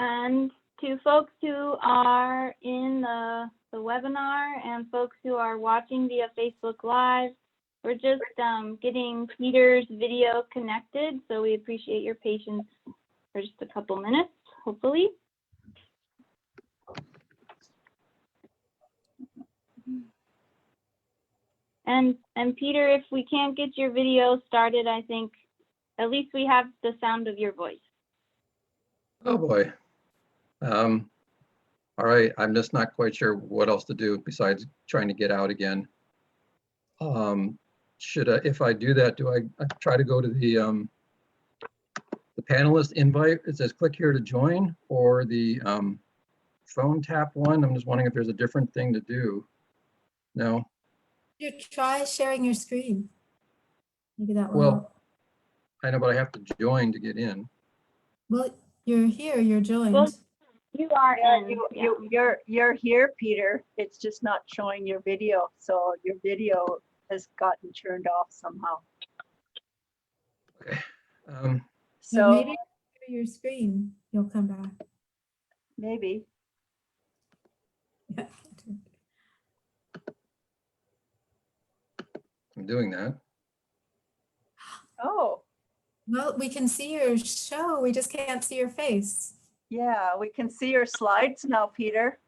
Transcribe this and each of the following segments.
And to folks who are in the webinar and folks who are watching via Facebook Live, we're just getting Peter's video connected, so we appreciate your patience for just a couple minutes, hopefully. And Peter, if we can't get your video started, I think at least we have the sound of your voice. Oh boy. All right, I'm just not quite sure what else to do besides trying to get out again. If I do that, do I try to go to the panelist invite? It says click here to join, or the phone tap one? I'm just wondering if there's a different thing to do. No. You try sharing your screen. Maybe that will Well, help. I know, but I have to join to get in. Well, you're here, you're joined. Well, you are in. You're here, Peter. It's just not showing your video. So your video has gotten turned off somehow. Okay. So maybe share your screen, you'll come back. Maybe. Yeah. I'm doing that. Oh, Well, we can see your show. We just can't see your face. yeah, we can see your slides now, Peter.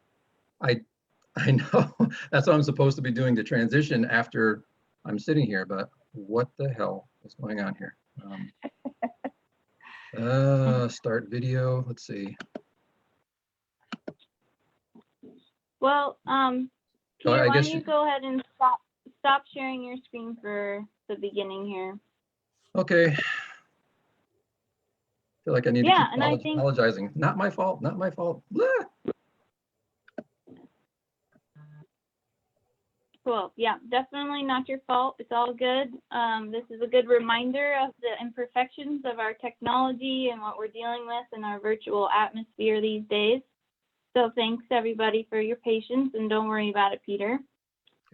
I know that's what I'm supposed to be doing, the transition after I'm sitting here, but what the hell is going on here? Start video. Let's see. Well, Peter, I why guess don't you go ahead and stop sharing your screen for the beginning here? Okay. I feel like I need to keep apologizing. Not my fault. Not my fault. Blah. Cool. Yeah, definitely not your fault. It's all good. This is a good reminder of the imperfections of our technology and what we're dealing with in our virtual atmosphere these days. So thanks everybody for your patience, and don't worry about it, Peter.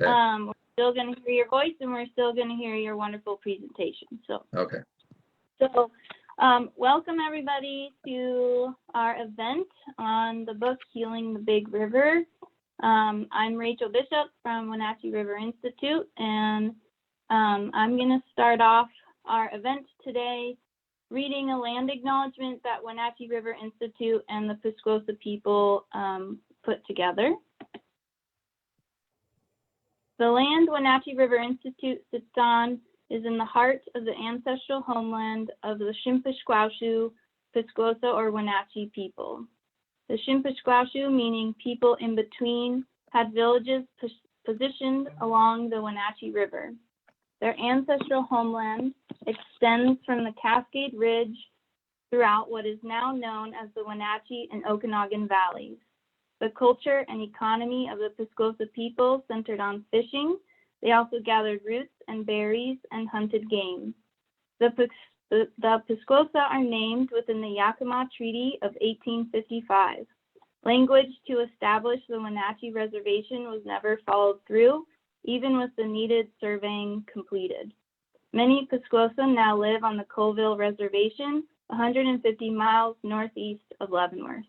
Okay. We're still going to hear your voice, and we're still going to hear your wonderful presentation. So okay. So welcome everybody to our event on the book Healing the Big River. I'm Rachel Bishop from Wenatchee River Institute, and I'm going to start off our event today reading a land acknowledgement that Wenatchee River Institute and the Piscosa people put together. The land Wenatchee River Institute sits on is in the heart of the ancestral homeland of the Shimpishquashu, Piscosa, or Wenatchee people. The Shimpishquashu, meaning people in between, had villages positioned along the Wenatchee River. Their ancestral homeland extends from the Cascade Ridge throughout what is now known as the Wenatchee and Okanagan Valleys. The culture and economy of the Piscosa people centered on fishing. They also gathered roots and berries and hunted game. The Piscosa are named within the Yakima Treaty of 1855. Language to establish the Wenatchee Reservation was never followed through, even with the needed surveying completed. Many Piscosa now live on the Colville Reservation, 150 miles northeast of Leavenworth.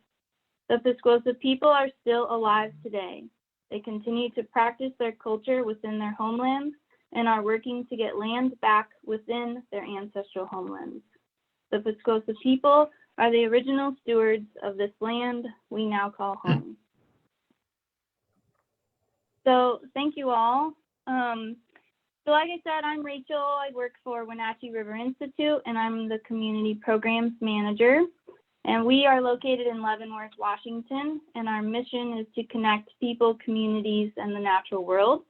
The Piscosa people are still alive today. They continue to practice their culture within their homelands and are working to get land back within their ancestral homelands. The Piscosa people are the original stewards of this land we now call home. So thank you all. So like I said, I'm Rachel. I work for Wenatchee River Institute, and I'm the Community Programs Manager. And we are located in Leavenworth, Washington, and our mission is to connect people, communities, and the natural world.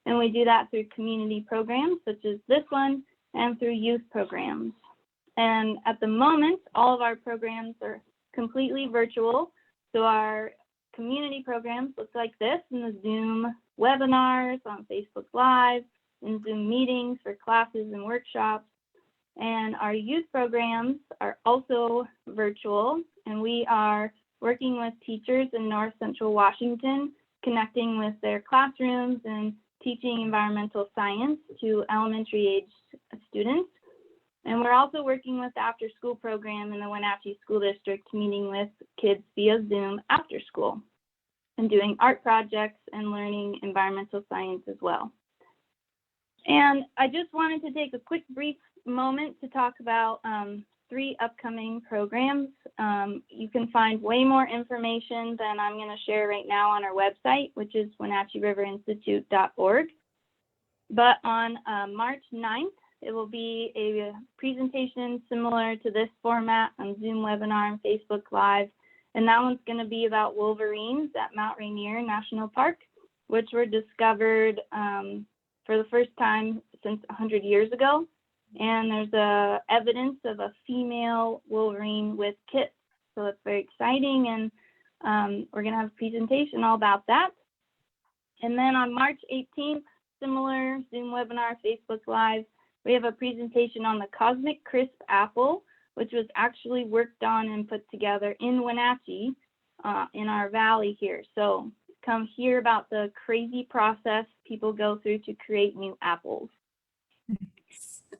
And we do that through community programs such as this one and through youth programs. And at the moment, all of our programs are completely virtual. So our community programs look like this in the Zoom webinars, on Facebook Live, in Zoom meetings for classes and workshops. And our youth programs are also virtual, and we are working with teachers in North Central Washington, connecting with their classrooms and teaching environmental science to elementary age students. And we're also working with the after school program in the Wenatchee School District, meeting with kids via Zoom after school and doing art projects and learning environmental science as well. And I just wanted to take a quick brief moment to talk about 3 upcoming programs. You can find way more information than I'm going to share right now on our website, which is WenatcheeRiverInstitute.org. But on March 9th, it will be a presentation similar to this format on Zoom webinar and Facebook Live. And that one's going to be about wolverines at Mount Rainier National Park, which were discovered for the first time since 100 years ago. And there's evidence of a female wolverine with kits. So it's very exciting. And we're going to have a presentation all about that. And then on March 18th, similar Zoom webinar, Facebook Live, we have a presentation on the cosmic crisp apple, which was actually worked on and put together in Wenatchee in our valley here. So come hear about the crazy process people go through to create new apples.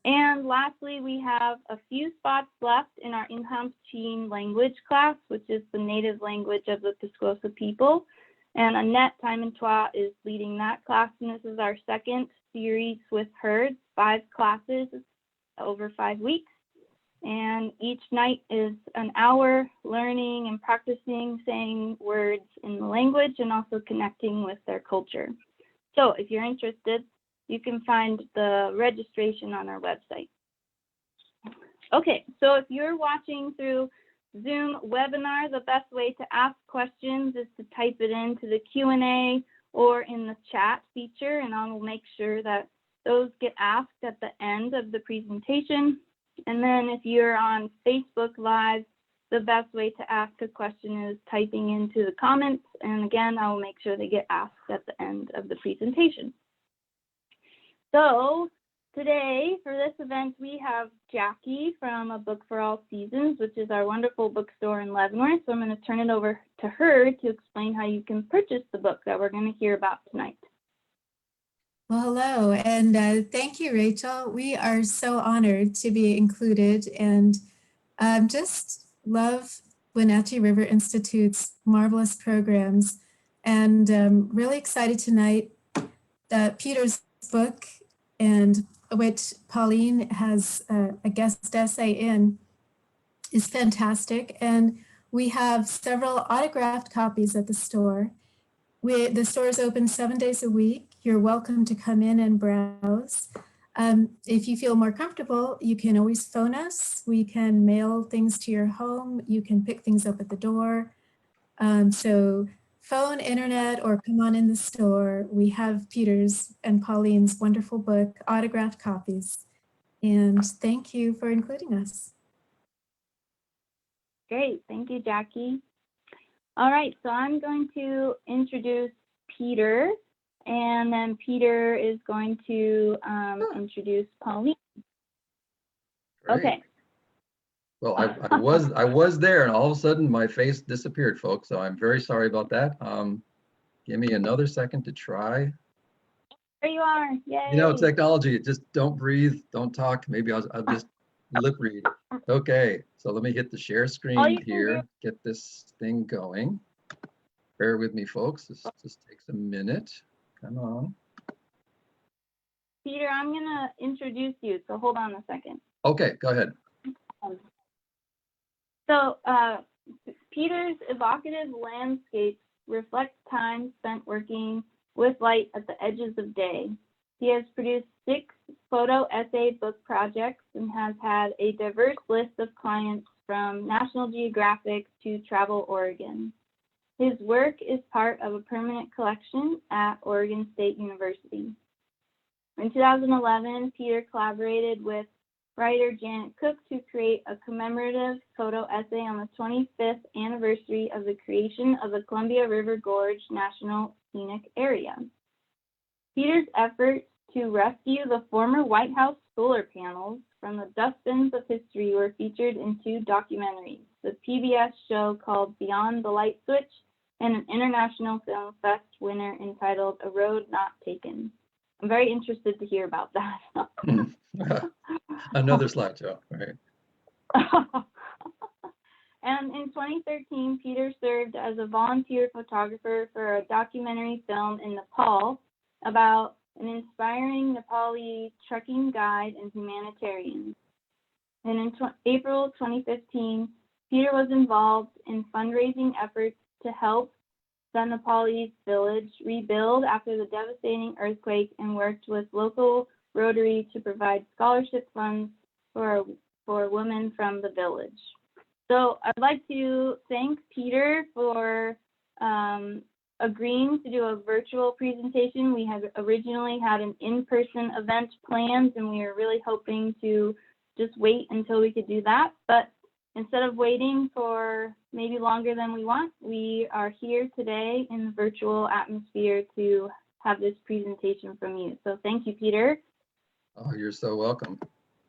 And lastly, we have a few spots left in our Inhamchine language class, which is the native language of the Piscosa people. And Annette Timontois is leading that class, and this is our second series with her. It's 5 classes over 5 weeks. And each night is an hour learning and practicing saying words in the language and also connecting with their culture. So if you're interested, you can find the registration on our website. Okay, so if you're watching through Zoom webinar, the best way to ask questions is to type it into the Q&A or in the chat feature, and I will make sure that those get asked at the end of the presentation. And then if you're on Facebook Live, the best way to ask a question is typing into the comments. And again, I will make sure they get asked at the end of the presentation. So today for this event, we have Jackie from A Book for All Seasons, which is our wonderful bookstore in Leavenworth. So I'm going to turn it over to her to explain how you can purchase the book that we're going to hear about tonight. Well, hello, and thank you, Rachel. We are so honored to be included, and just love Wenatchee River Institute's marvelous programs, and really excited tonight that Peter's book, and which Pauline has a guest essay in, is fantastic, and we have several autographed copies at the store. The store is open 7 days a week. You're welcome to come in and browse. If you feel more comfortable, you can always phone us. We can mail things to your home. You can pick things up at the door. So phone, internet, or come on in the store. We have Peter's and Pauline's wonderful book, autographed copies. And thank you for including us. Great, thank you, Jackie. All right, so I'm going to introduce Peter, and then Peter is going to introduce Pauline. Great. Okay. Well, I was there, and all of a sudden my face disappeared, folks. So I'm very sorry about that. Give me another second to try. There you are. Yay. You know, technology. Just don't breathe, don't talk. Maybe I'll just lip read. Okay, so let me hit the share screen here. Get this thing going. Bear with me, folks. This just takes a minute. Come on. Peter, I'm going to introduce you, so hold on a second. Okay, go ahead. So Peter's evocative landscapes reflect time spent working with light at the edges of day. He has produced 6 photo essay book projects and has had a diverse list of clients from National Geographic to Travel Oregon. His work is part of a permanent collection at Oregon State University. In 2011, Peter collaborated with writer Janet Cook to create a commemorative photo essay on the 25th anniversary of the creation of the Columbia River Gorge National Scenic Area. Peter's efforts to rescue the former White House solar panels from the dustbins of history were featured in 2 documentaries, the PBS show called Beyond the Light Switch and an International Film Fest winner entitled A Road Not Taken. I'm very interested to hear about that. Another slideshow, right? And in 2013, Peter served as a volunteer photographer for a documentary film in Nepal about an inspiring Nepali trekking guide and humanitarian. And in April 2015, Peter was involved in fundraising efforts to help the Nepalese village rebuild after the devastating earthquake and worked with local Rotary to provide scholarship funds for women from the village. So I'd like to thank Peter for agreeing to do a virtual presentation. We had originally had an in-person event planned, and we were really hoping to just wait until we could do that. But instead of waiting for maybe longer than we want, we are here today in the virtual atmosphere to have this presentation from you. So thank you, Peter. Oh, you're so welcome.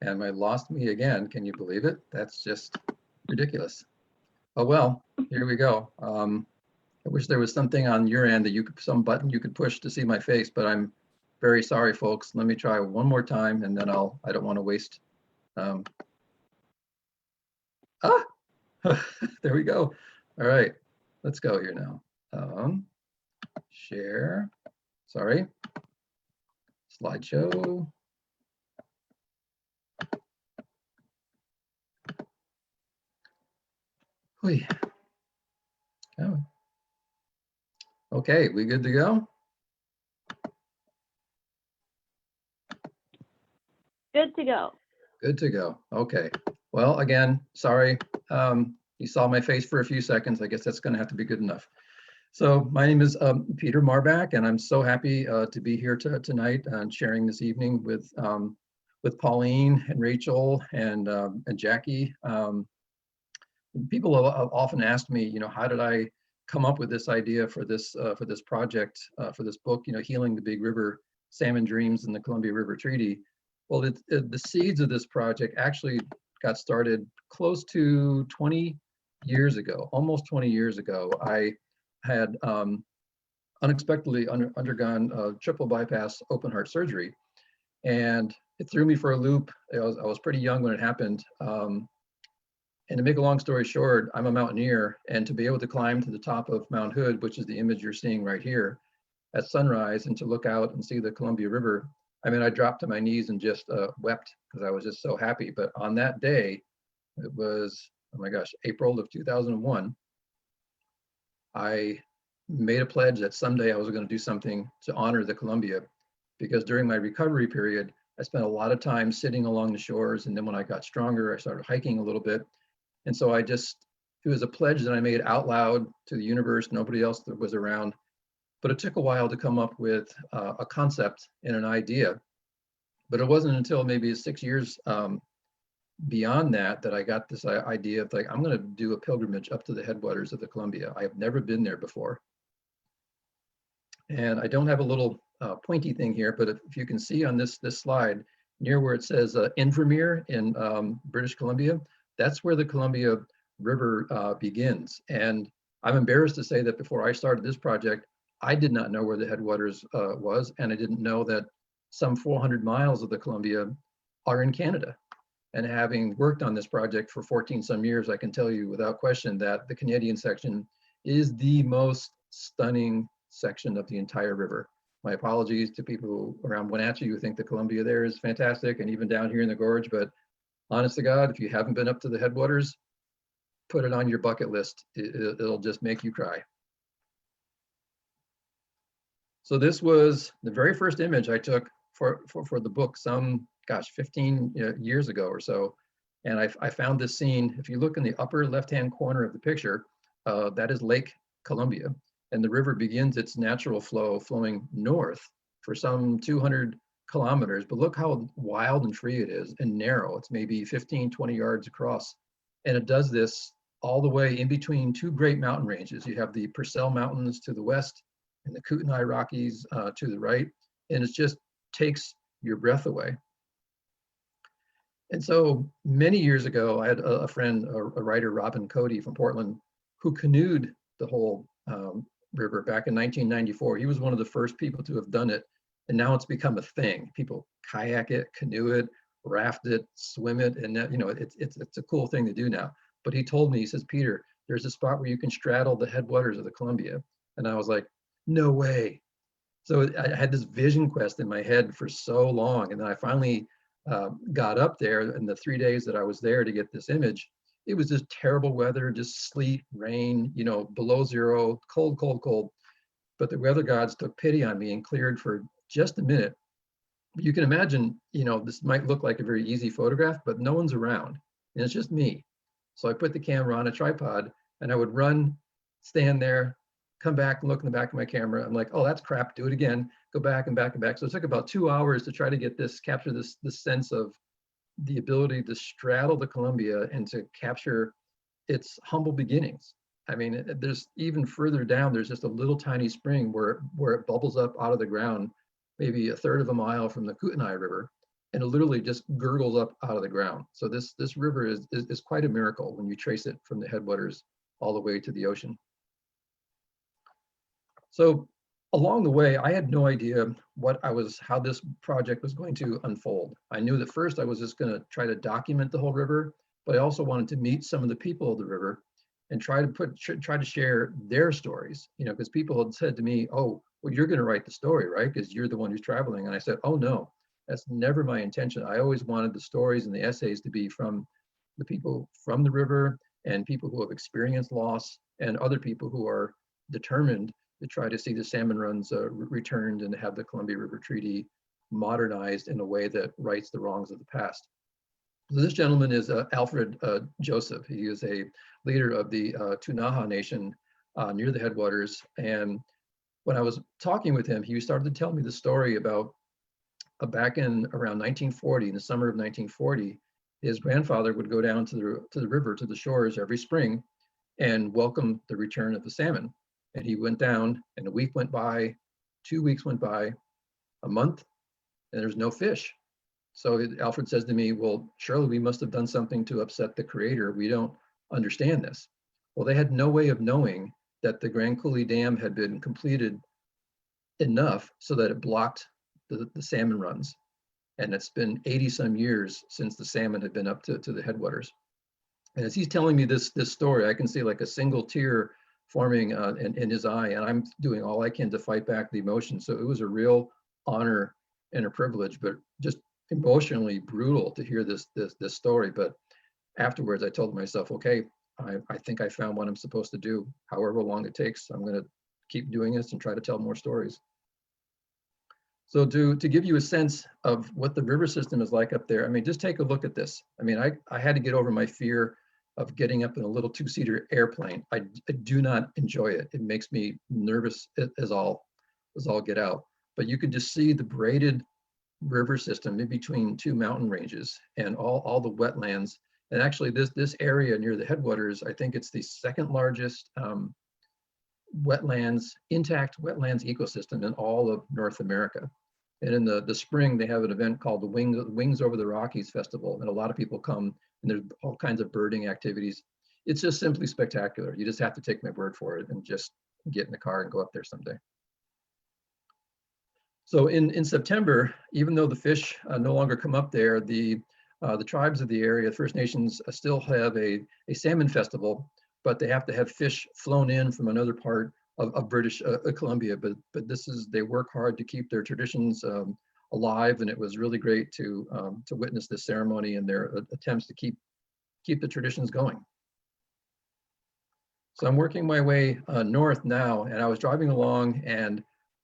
And I lost me again. Can you believe it? That's just ridiculous. Oh, well, here we go. I wish there was something on your end that some button you could push to see my face, but I'm very sorry, folks. Let me try one more time, and then I don't want to waste. There we go. All right, let's go here now. Share, sorry, slideshow. Oh. Okay, we good to go? Good to go. Good to go. Okay. Well, again, sorry. You saw my face for a few seconds. I guess that's going to have to be good enough. So my name is Peter Marbach, and I'm so happy to be here tonight and sharing this evening with Pauline and Rachel and Jackie. People have often asked me, you know, how did I come up with this idea for this project, for this book, you know, Healing the Big River, Salmon Dreams and the Columbia River Treaty. Well, the seeds of this project actually got started close to 20 years ago, almost 20 years ago. I had unexpectedly undergone triple bypass open heart surgery, and it threw me for a loop. I was pretty young when it happened. And to make a long story short, I'm a mountaineer, and to be able to climb to the top of Mount Hood, which is the image you're seeing right here, at sunrise, and to look out and see the Columbia River, I mean, I dropped to my knees and just wept because I was just so happy. But on that day, it was, oh my gosh, April of 2001, I made a pledge that someday I was going to do something to honor the Columbia, because during my recovery period, I spent a lot of time sitting along the shores. And then when I got stronger, I started hiking a little bit. And so it was a pledge that I made out loud to the universe, nobody else that was around. But it took a while to come up with a concept and an idea. But it wasn't until maybe 6 years beyond that I got this idea of, like, I'm going to do a pilgrimage up to the headwaters of the Columbia. I have never been there before. And I don't have a little pointy thing here, but if you can see on this slide, near where it says Invermere in British Columbia, that's where the Columbia River begins. And I'm embarrassed to say that before I started this project, I did not know where the headwaters was, and I didn't know that some 400 miles of the Columbia are in Canada. And having worked on this project for 14 some years, I can tell you without question that the Canadian section is the most stunning section of the entire river. My apologies to people around Wenatchee who think the Columbia there is fantastic, and even down here in the gorge, but honest to God, if you haven't been up to the headwaters, put it on your bucket list. It'll just make you cry. So this was the very first image I took for the book some, gosh, 15 years ago or so. And I found this scene. If you look in the upper left-hand corner of the picture, that is Lake Columbia. And the river begins its natural flow flowing north for some 200 kilometers. But look how wild and free it is and narrow. It's maybe 15, 20 yards across. And it does this all the way in between two great mountain ranges. You have the Purcell Mountains to the west and the Kootenai Rockies to the right. And it just takes your breath away. And so many years ago, I had a friend, a writer, Robin Cody from Portland, who canoed the whole river back in 1994. He was one of the first people to have done it. And now it's become a thing. People kayak it, canoe it, raft it, swim it, and that, you know, it's a cool thing to do now. But he told me, he says, Peter, there's a spot where you can straddle the headwaters of the Columbia. And I was like, no way. So I had this vision quest in my head for so long. And then I finally got up there, and the 3 days that I was there to get this image, it was just terrible weather, just sleet, rain, you know, below zero, cold, cold, cold. But the weather gods took pity on me and cleared for just a minute. You can imagine, you know, this might look like a very easy photograph, but no one's around, and it's just me. So I put the camera on a tripod, and I would run, stand there, come back and look in the back of my camera. I'm like, oh, that's crap, do it again, go back and back and back. So it took about 2 hours to try to get this, capture this sense of the ability to straddle the Columbia and to capture its humble beginnings. I mean, there's even further down, there's just a little tiny spring where it bubbles up out of the ground, maybe a third of a mile from the Kootenai River, and it literally just gurgles up out of the ground. So this river is quite a miracle when you trace it from the headwaters all the way to the ocean. So along the way, I had no idea how this project was going to unfold. I knew that first I was just going to try to document the whole river, but I also wanted to meet some of the people of the river and try to share their stories, you know, because people had said to me, oh, well, you're going to write the story, right? Because you're the one who's traveling. And I said, oh, no, that's never my intention. I always wanted the stories and the essays to be from the people from the river and people who have experienced loss and other people who are determined to try to see the salmon runs returned and have the Columbia River Treaty modernized in a way that rights the wrongs of the past. So this gentleman is Alfred Joseph. He is a leader of the Ktunaxa Nation near the headwaters. And when I was talking with him, he started to tell me the story about back in around 1940, in the summer of 1940, his grandfather would go down to the river, to the shores every spring and welcome the return of the salmon. And he went down, and a week went by, 2 weeks went by, a month, and there's no fish. So Alfred says to me, well, surely we must have done something to upset the creator. We don't understand this. Well, they had no way of knowing that the Grand Coulee Dam had been completed enough so that it blocked the salmon runs. And it's been 80 some years since the salmon had been up to the headwaters. And as he's telling me this story, I can see like a single tear forming in his eye, and I'm doing all I can to fight back the emotion. So it was a real honor and a privilege, but just emotionally brutal to hear this story. But afterwards, I told myself, okay, I think I found what I'm supposed to do. However long it takes, I'm going to keep doing this and try to tell more stories. So to give you a sense of what the river system is like up there, I mean, just take a look at this. I mean, I had to get over my fear of getting up in a little two-seater airplane. I do not enjoy it. It makes me nervous as all get out. But you can just see the braided river system in between two mountain ranges and all the wetlands. And actually this area near the headwaters, I think it's the second largest intact wetlands ecosystem in all of North America. And in the spring, they have an event called the Wings Over the Rockies Festival. And a lot of people come, and there's all kinds of birding activities. It's just simply spectacular. You just have to take my word for it and just get in the car and go up there someday. So in September, even though the fish no longer come up there, the tribes of the area, First Nations, still have a salmon festival, but they have to have fish flown in from another part of British Columbia. But they work hard to keep their traditions alive, and it was really great to witness this ceremony and their attempts to keep the traditions going. So I'm working my way north now, and I was driving along, and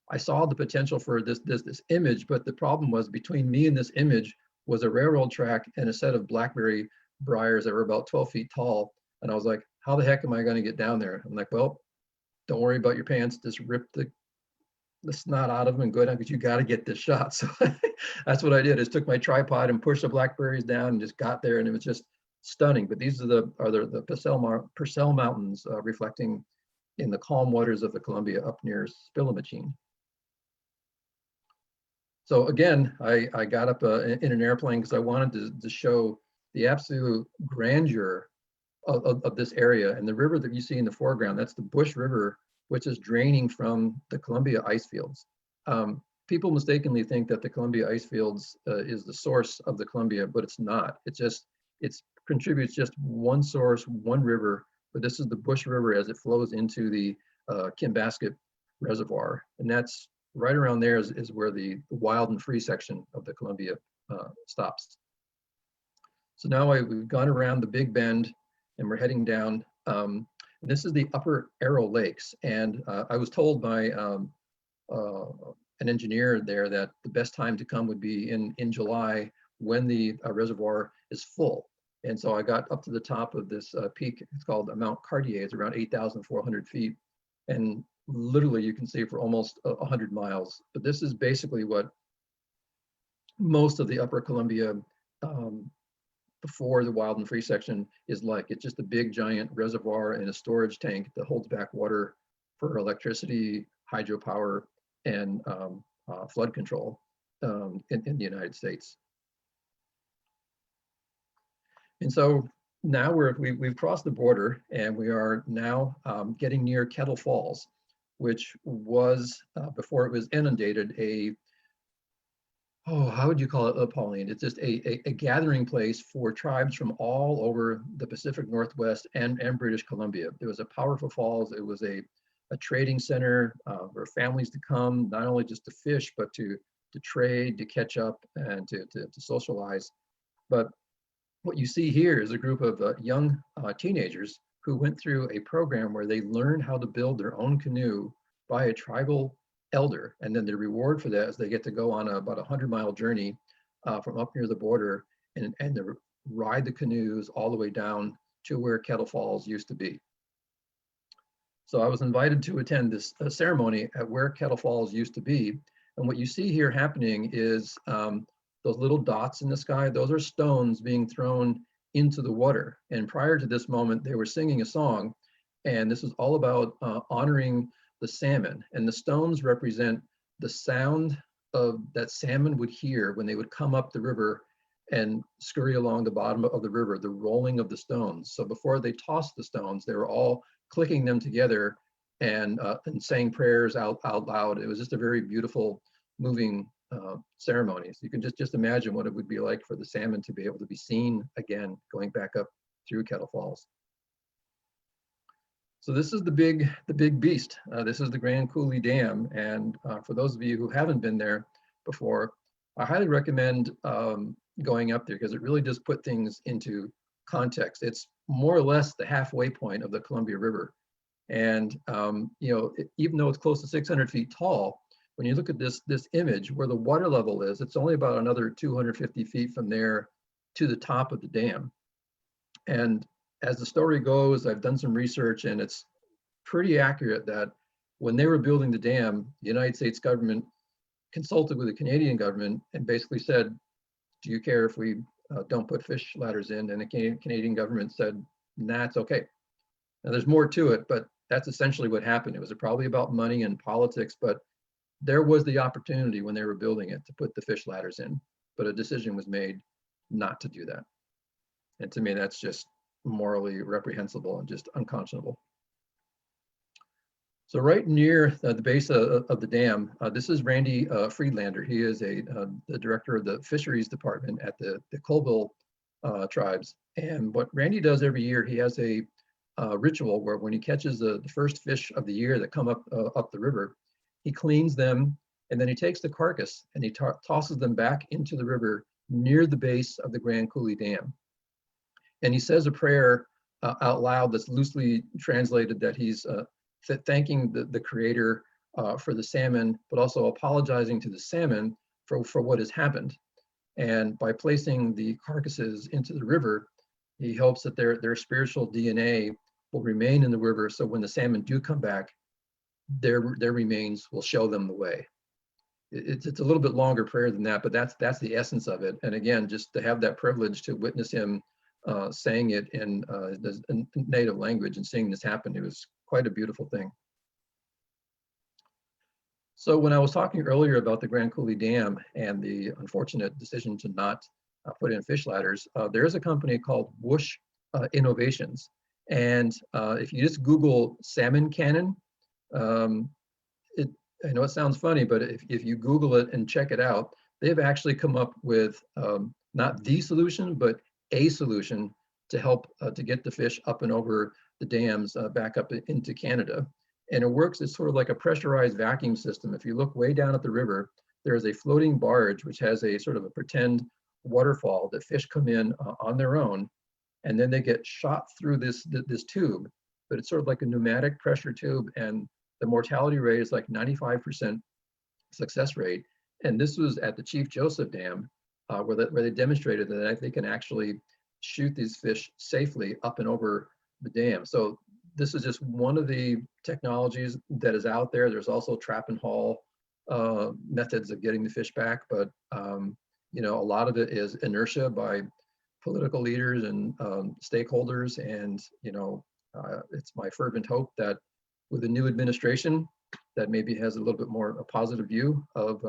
I saw the potential for this image, but the problem was between me and this image was a railroad track and a set of blackberry briars that were about 12 feet tall. And I was like, how the heck am I going to get down there? I'm like, well, don't worry about your pants. Just rip the snot out of them and go down, because you got to get this shot. So that's what I did. I just took my tripod and pushed the blackberries down and just got there, and it was just stunning. But these are the Purcell Mountains reflecting in the calm waters of the Columbia up near Spilamachine. So again, I got up in an airplane because I wanted to show the absolute grandeur of this area. And the river that you see in the foreground, that's the Bush River, which is draining from the Columbia ice fields. people mistakenly think that the Columbia ice fields is the source of the Columbia, but it's not. It contributes just one source, one river, but this is the Bush River as it flows into the Cherbasket Reservoir. And that's right around there is where the wild and free section of the Columbia stops. So now we've gone around the Big Bend and we're heading down. This is the Upper Arrow Lakes. And I was told by an engineer there that the best time to come would be in July when the reservoir is full. And so I got up to the top of this peak. It's called Mount Cartier. It's around 8,400 feet. And literally you can see for almost 100 miles. But this is basically what most of the Upper Columbia before the wild and free section is like. It's just a big giant reservoir and a storage tank that holds back water for electricity, hydropower, and flood control in the United States. And so now we've crossed the border and we are now getting near Kettle Falls, which was, before it was inundated, how would you call it, Pauline? It's just a gathering place for tribes from all over the Pacific Northwest and British Columbia. It was a powerful falls. It was a trading center for families to come, not only just to fish, but to trade, to catch up, and to socialize. But what you see here is a group of young teenagers who went through a program where they learned how to build their own canoe by a tribal elder. And then the reward for that is they get to go on about a 100-mile journey from up near the border and to ride the canoes all the way down to where Kettle Falls used to be. So I was invited to attend this ceremony at where Kettle Falls used to be. And what you see here happening is those little dots in the sky, those are stones being thrown into the water. And prior to this moment, they were singing a song. And this is all about honoring the salmon. And the stones represent the sound of that salmon would hear when they would come up the river and scurry along the bottom of the river, the rolling of the stones. So before they tossed the stones, they were all clicking them together and saying prayers out loud. It was just a very beautiful, moving ceremony. So you can just imagine what it would be like for the salmon to be able to be seen again, going back up through Kettle Falls. So this is the big beast. This is the Grand Coulee Dam. And for those of you who haven't been there before, I highly recommend going up there because it really does put things into context. It's more or less the halfway point of the Columbia River. And even though it's close to 600 feet tall, when you look at this image where the water level is, it's only about another 250 feet from there to the top of the dam. And as the story goes, I've done some research and it's pretty accurate that when they were building the dam, the United States government consulted with the Canadian government and basically said, do you care if we don't put fish ladders in? And the Canadian government said, nah, it's okay. Now there's more to it, but that's essentially what happened. It was probably about money and politics, but there was the opportunity when they were building it to put the fish ladders in, but a decision was made not to do that. And to me, that's just morally reprehensible and just unconscionable. So right near the base of the dam, this is Randy Friedlander. He is the director of the fisheries department at the Colville tribes. And what Randy does every year, he has a ritual where when he catches the first fish of the year that come up the river, he cleans them and then he takes the carcass and he tosses them back into the river near the base of the Grand Coulee Dam. And he says a prayer out loud that's loosely translated that he's thanking the creator for the salmon, but also apologizing to the salmon for what has happened. And by placing the carcasses into the river, he hopes that their spiritual DNA will remain in the river. So when the salmon do come back, their remains will show them the way. It's a little bit longer prayer than that, but that's the essence of it. And again, just to have that privilege to witness him saying it in native language and seeing this happen, it was quite a beautiful thing. So when I was talking earlier about the Grand Coulee Dam and the unfortunate decision to not put in fish ladders, there is a company called Whoosh Innovations. And if you just Google salmon cannon, I know it sounds funny, but if you Google it and check it out, they've actually come up with not the solution, but a solution to help to get the fish up and over the dams back up into Canada. And it works, it's sort of like a pressurized vacuum system. If you look way down at the river, there is a floating barge which has a sort of a pretend waterfall that fish come in on their own, and then they get shot through this tube. But it's sort of like a pneumatic pressure tube, and the mortality rate is like 95% success rate. And this was at the Chief Joseph Dam, where they demonstrated that they can actually shoot these fish safely up and over the dam. So this is just one of the technologies that is out there. There's also trap and haul methods of getting the fish back, but you know, a lot of it is inertia by political leaders and stakeholders. And you know, it's my fervent hope that with a new administration that maybe has a little bit more a positive view of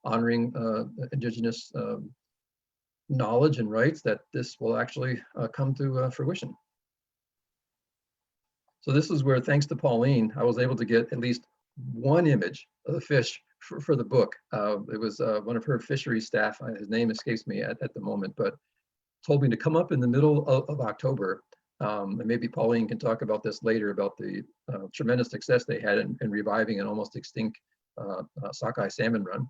honoring Indigenous knowledge and rights, that this will actually come to fruition. So this is where, thanks to Pauline, I was able to get at least one image of the fish for the book. It was one of her fisheries staff, his name escapes me at the moment, but told me to come up in the middle of October. And maybe Pauline can talk about this later, about the tremendous success they had in reviving an almost extinct sockeye salmon run. And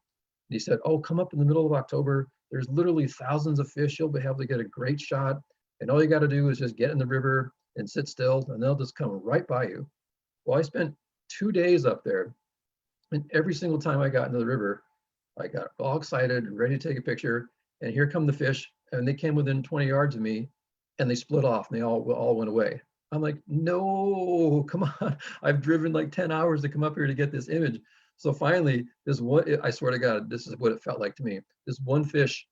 he said, oh, come up in the middle of October. There's literally thousands of fish. You'll be able to get a great shot. And all you got to do is just get in the river and sit still, and they'll just come right by you. Well, I spent 2 days up there, and every single time I got into the river, I got all excited, ready to take a picture, and here come the fish, and they came within 20 yards of me, and they split off, and they all went away. I'm like, no, come on. I've driven like 10 hours to come up here to get this image. So finally, this one, I swear to God, this is what it felt like to me. This one fish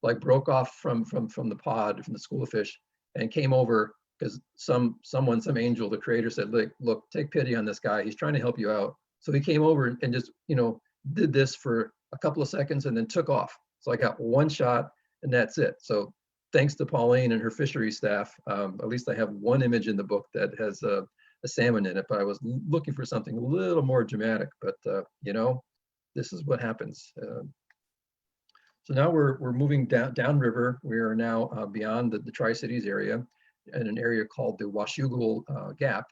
like broke off from the pod, from the school of fish, and came over because some angel, the creator, said, look, take pity on this guy. He's trying to help you out. So he came over and just, you know, did this for a couple of seconds and then took off. So I got one shot and that's it. So thanks to Pauline and her fisheries staff, at least I have one image in the book that has a salmon in it, but I was looking for something a little more dramatic, but you know, this is what happens. So now we're moving downriver. We are now beyond the Tri-Cities area, in an area called the Washougal Gap.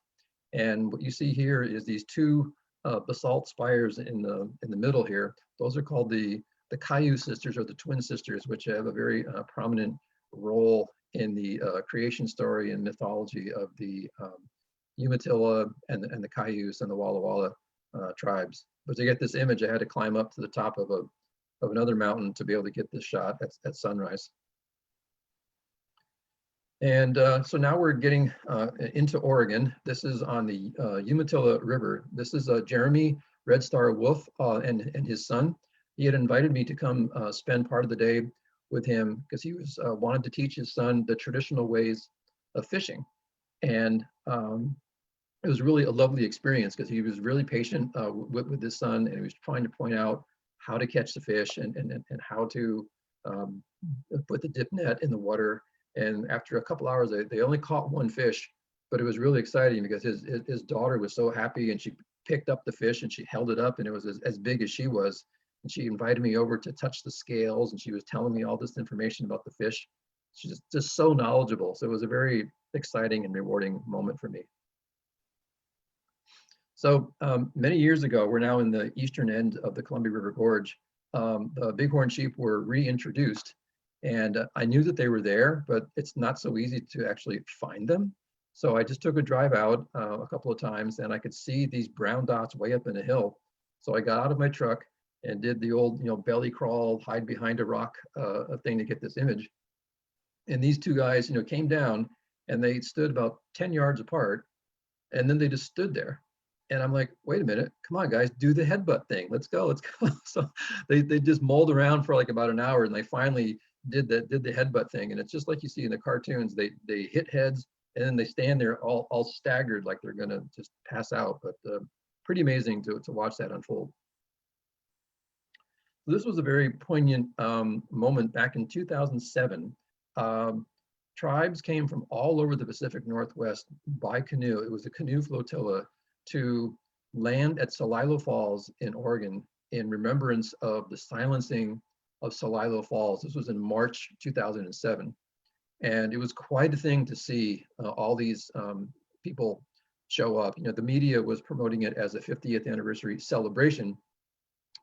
And what you see here is these two basalt spires in the middle here. Those are called the Caillou Sisters, or the twin sisters, which have a very prominent role in the creation story and mythology of the Umatilla and the Cayuse and the Walla Walla tribes. But to get this image, I had to climb up to the top of another mountain to be able to get this shot at sunrise. And so now we're getting into Oregon. This is on the Umatilla River. This is Jeremy Red Star Wolf and his son. He had invited me to come spend part of the day with him because he was wanted to teach his son the traditional ways of fishing. And it was really a lovely experience because he was really patient with his son, and he was trying to point out how to catch the fish and how to put the dip net in the water. And after a couple hours, they only caught one fish, but it was really exciting because his daughter was so happy, and she picked up the fish and she held it up, and it was as big as she was. And she invited me over to touch the scales, and she was telling me all this information about the fish. She's just so knowledgeable. So it was a very exciting and rewarding moment for me. So many years ago, we're now in the eastern end of the Columbia River Gorge. The bighorn sheep were reintroduced, and I knew that they were there, but it's not so easy to actually find them. So I just took a drive out a couple of times, and I could see these brown dots way up in a hill. So I got out of my truck and did the old, belly crawl, hide behind a rock thing to get this image. And these two guys, came down, and they stood about 10 yards apart, and then they just stood there. And I'm like, wait a minute, come on guys, do the headbutt thing. Let's go. So they just mulled around for like about an hour, and they finally did the headbutt thing. And it's just like you see in the cartoons, they hit heads, and then they stand there all staggered like they're gonna just pass out. But pretty amazing to watch that unfold. So this was a very poignant moment back in 2007. Tribes came from all over the Pacific Northwest by canoe. It was a canoe flotilla to land at Celilo Falls in Oregon in remembrance of the silencing of Celilo Falls. This was in March 2007. And it was quite a thing to see all these people show up. You know, the media was promoting it as a 50th anniversary celebration,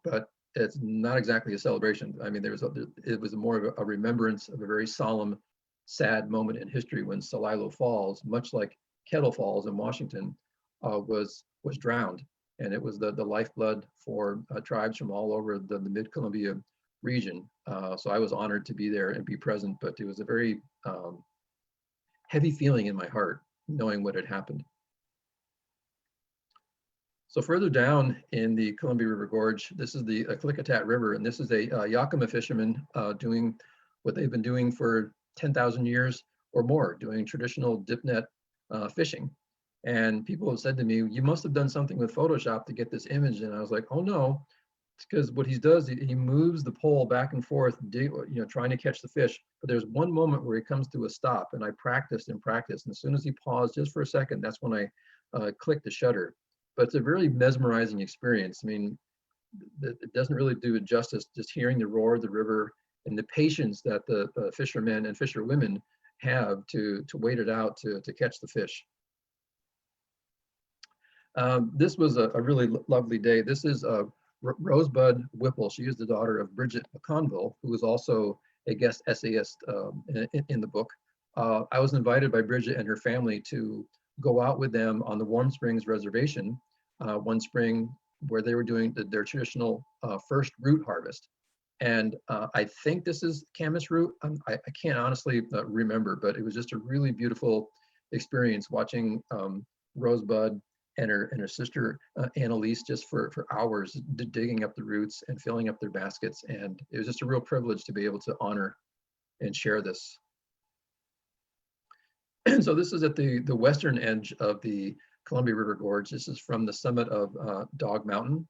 but it's not exactly a celebration. I mean, it was more of a remembrance of a very solemn, sad moment in history when Celilo Falls, much like Kettle Falls in Washington, was drowned. And it was the lifeblood for tribes from all over the mid-Columbia region. So I was honored to be there and be present, but it was a very heavy feeling in my heart knowing what had happened. So further down in the Columbia River Gorge, this is the Klickitat River, and this is a Yakima fisherman doing what they've been doing for 10,000 years or more, doing traditional dip net fishing. And people have said to me, you must have done something with Photoshop to get this image. And I was like, oh no, it's because what he does, he moves the pole back and forth, trying to catch the fish. But there's one moment where he comes to a stop, and I practiced and practiced. And as soon as he paused just for a second, that's when I clicked the shutter. But it's a very mesmerizing experience. I mean, it doesn't really do it justice just hearing the roar of the river and the patience that the fishermen and fisherwomen have to wait it out to catch the fish. This was a really lovely day. This is Rosebud Whipple. She is the daughter of Bridget McConville, who was also a guest essayist in the book. I was invited by Bridget and her family to go out with them on the Warm Springs Reservation one spring where they were doing their traditional first root harvest. And I think this is camas root. I can't honestly remember, but it was just a really beautiful experience watching Rosebud and her sister Annalise just for hours digging up the roots and filling up their baskets. And it was just a real privilege to be able to honor and share this. And so this is at the western edge of the Columbia River Gorge. This is from the summit of Dog Mountain.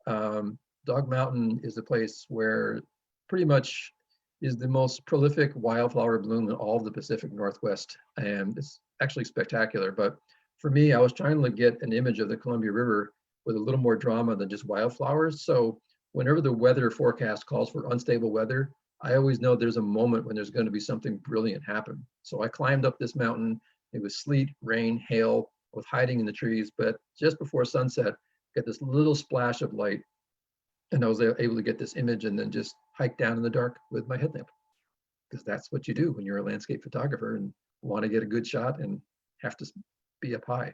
Dog Mountain is a place where pretty much is the most prolific wildflower bloom in all of the Pacific Northwest. And it's actually spectacular. But for me, I was trying to get an image of the Columbia River with a little more drama than just wildflowers. So whenever the weather forecast calls for unstable weather, I always know there's a moment when there's going to be something brilliant happen. So I climbed up this mountain. It was sleet, rain, hail, I was hiding in the trees, but just before sunset, got this little splash of light, and I was able to get this image and then just hike down in the dark with my headlamp, because that's what you do when you're a landscape photographer and want to get a good shot and have to be up high.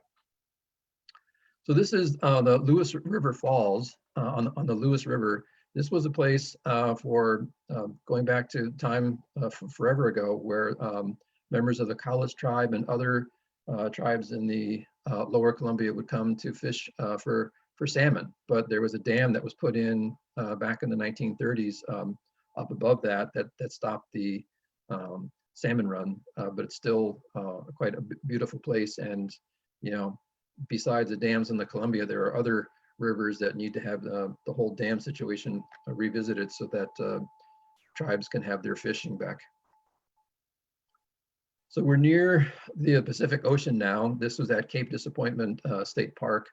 So this is the Lewis River Falls on the Lewis River. This was a place for going back to time forever ago, where members of the Cowlitz tribe and other tribes in the lower Columbia would come to fish for salmon. But there was a dam that was put in back in the 1930s up above that stopped the salmon run. But it's still quite a beautiful place. And, you know, besides the dams in the Columbia, there are other rivers that need to have the whole dam situation revisited so that tribes can have their fishing back. So we're near the Pacific Ocean now. This was at Cape Disappointment State Park.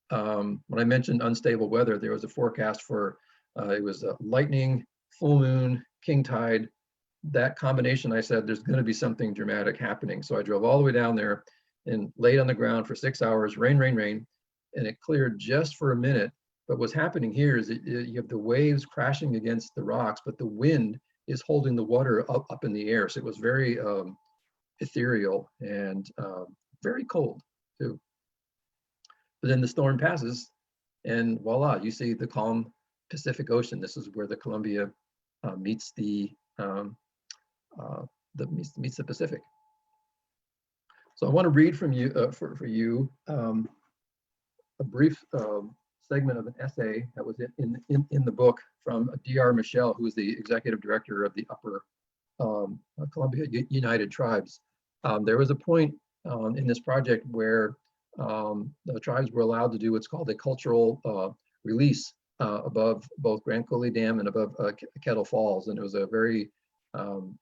When I mentioned unstable weather, there was a forecast for, it was lightning, full moon, king tide. That combination, I said, there's gonna be something dramatic happening. So I drove all the way down there and laid on the ground for 6 hours, rain, rain, rain, and it cleared just for a minute. But what's happening here is that you have the waves crashing against the rocks, but the wind is holding the water up in the air. So it was very ethereal and very cold too. But then the storm passes and voila, you see the calm Pacific Ocean. This is where the Columbia meets the Pacific. So I want to read from you for you a brief segment of an essay that was in the book from D.R. Michelle, who is the executive director of the Upper Columbia United Tribes. There was a point in this project where the tribes were allowed to do what's called a cultural release above both Grand Coulee Dam and above Kettle Falls. And it was a very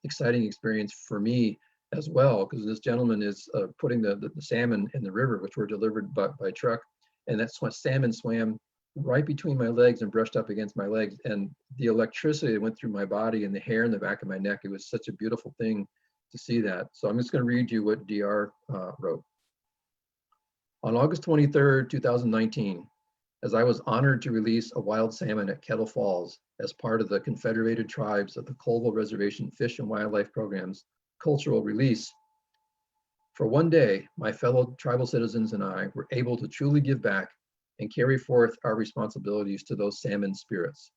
exciting experience for me as well, because this gentleman is putting the salmon in the river, which were delivered by truck, and that's when salmon swam right between my legs and brushed up against my legs. And the electricity that went through my body and the hair in the back of my neck, it was such a beautiful thing to see that. So I'm just going to read you what DR wrote. On August 23rd, 2019, as I was honored to release a wild salmon at Kettle Falls as part of the Confederated Tribes of the Colville Reservation Fish and Wildlife Program's cultural release, for one day, my fellow tribal citizens and I were able to truly give back and carry forth our responsibilities to those salmon spirits.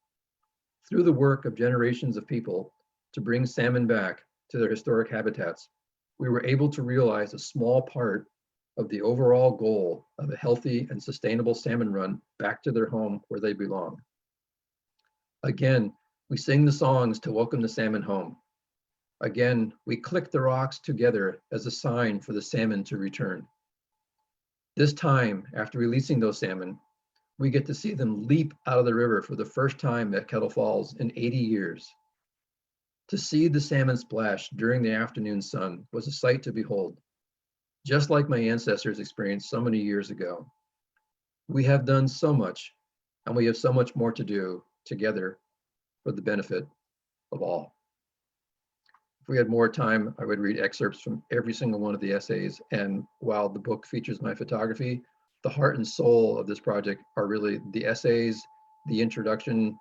Through the work of generations of people to bring salmon back to their historic habitats, we were able to realize a small part of the overall goal of a healthy and sustainable salmon run back to their home where they belong. Again, we sing the songs to welcome the salmon home. Again, we click the rocks together as a sign for the salmon to return. This time, after releasing those salmon, we get to see them leap out of the river for the first time at Kettle Falls in 80 years. To see the salmon splash during the afternoon sun was a sight to behold, just like my ancestors experienced so many years ago. We have done so much, and we have so much more to do together for the benefit of all. If we had more time, I would read excerpts from every single one of the essays. And while the book features my photography, the heart and soul of this project are really the essays, the introduction,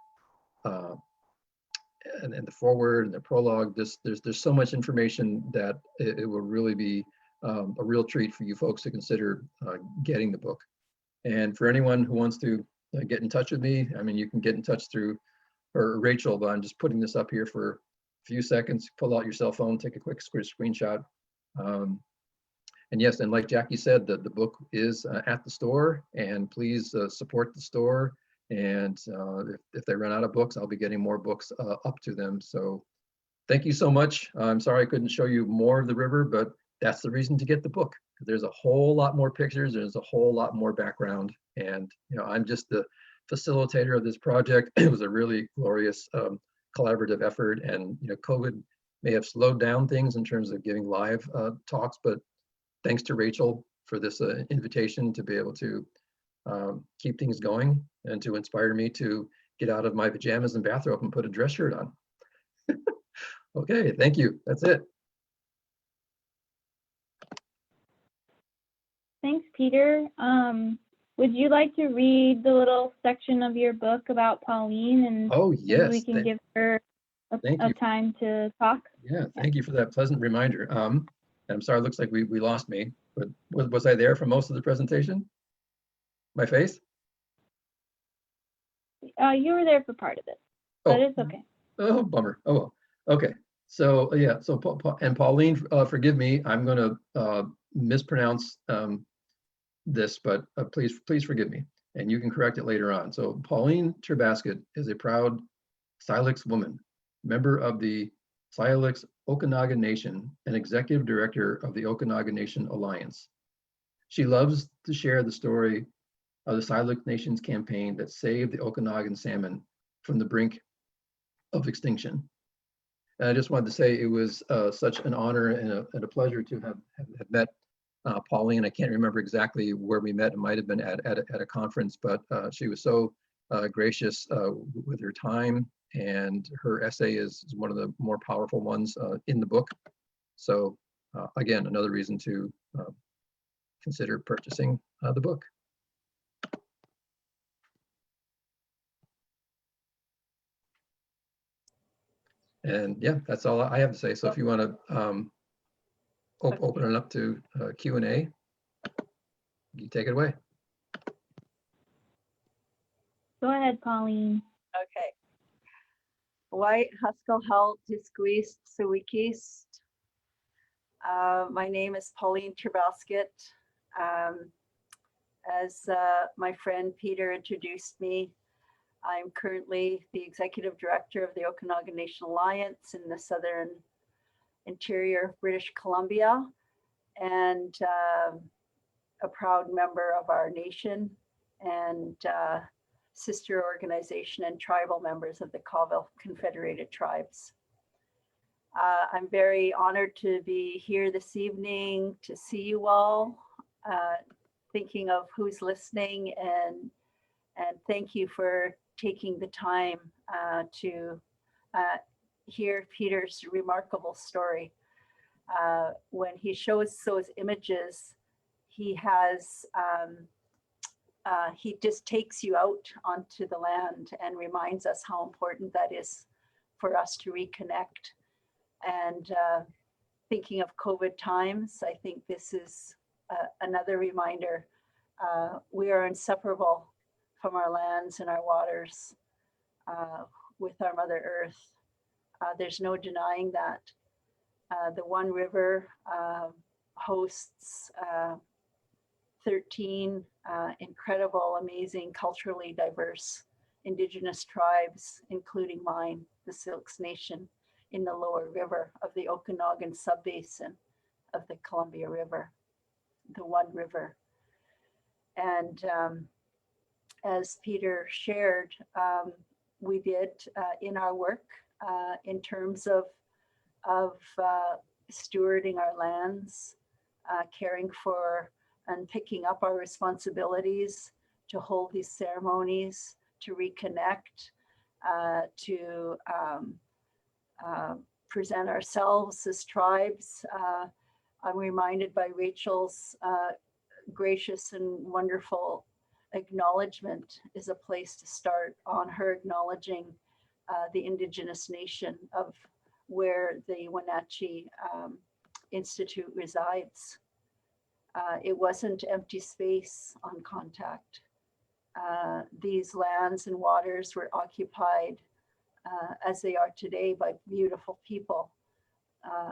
and the foreword and the prologue. There's so much information that it will really be a real treat for you folks to consider getting the book. And for anyone who wants to get in touch with me, I mean, you can get in touch through Rachel, but I'm just putting this up here for a few seconds. Pull out your cell phone, take a quick screenshot. And yes, and like Jackie said, the book is at the store, and please support the store. And if they run out of books, I'll be getting more books up to them. So thank you so much. I'm sorry I couldn't show you more of the river, but that's the reason to get the book. There's a whole lot more pictures. There's a whole lot more background. And I'm just the facilitator of this project. It was a really glorious collaborative effort. And COVID may have slowed down things in terms of giving live talks, but thanks to Rachel for this invitation to be able to keep things going and to inspire me to get out of my pajamas and bathrobe and put a dress shirt on. Okay, thank you. That's it. Thanks, Peter. Would you like to read the little section of your book about Pauline, and oh yes, maybe we can give her a time to talk? Yeah, thank you for that pleasant reminder. I'm sorry, it looks like we lost me, but was I there for most of the presentation? My face? You were there for part of it, but it's okay. Oh, bummer. Oh, well. Okay. So yeah, so and Pauline, forgive me, I'm going to mispronounce this, but please forgive me, and you can correct it later on. So Pauline Terbasket is a proud Syilx woman, member of the Syilx Okanagan Nation, and executive director of the Okanagan Nation Alliance. She loves to share the story of the Syilx Nation's campaign that saved the Okanagan salmon from the brink of extinction. And I just wanted to say it was such an honor and a pleasure to have met Pauline. I can't remember exactly where we met. It might have been at a conference, but she was so gracious with her time, and her essay is one of the more powerful ones in the book. So again, another reason to consider purchasing the book. And yeah, that's all I have to say. So if you want to open it up to Q&A, you take it away. Go ahead, Pauline. Okay. White Haskell Halt Disqueast Sawikist. My name is Pauline Cherbasket. As my friend Peter introduced me, I'm currently the executive director of the Okanagan Nation Alliance in the Southern Interior of British Columbia, and a proud member of our nation and sister organization and tribal members of the Colville Confederated Tribes. I'm very honored to be here this evening to see you all. thinking of who's listening, and thank you for taking the time to hear Peter's remarkable story. When he shows those images, he just takes you out onto the land and reminds us how important that is for us to reconnect. And thinking of COVID times, I think this is another reminder. We are inseparable from our lands and our waters with our Mother Earth. There's no denying that. The One River hosts 13 incredible, amazing, culturally diverse Indigenous tribes, including mine, the Silks Nation, in the lower river of the Okanagan subbasin of the Columbia River, the One River. And as Peter shared, we did in our work in terms of stewarding our lands, caring for and picking up our responsibilities to hold these ceremonies, to reconnect, to present ourselves as tribes. I'm reminded by Rachel's gracious and wonderful acknowledgement is a place to start on her acknowledging the Indigenous nation of where the Wenatchee Institute resides. It wasn't empty space on contact. These lands and waters were occupied as they are today by beautiful people,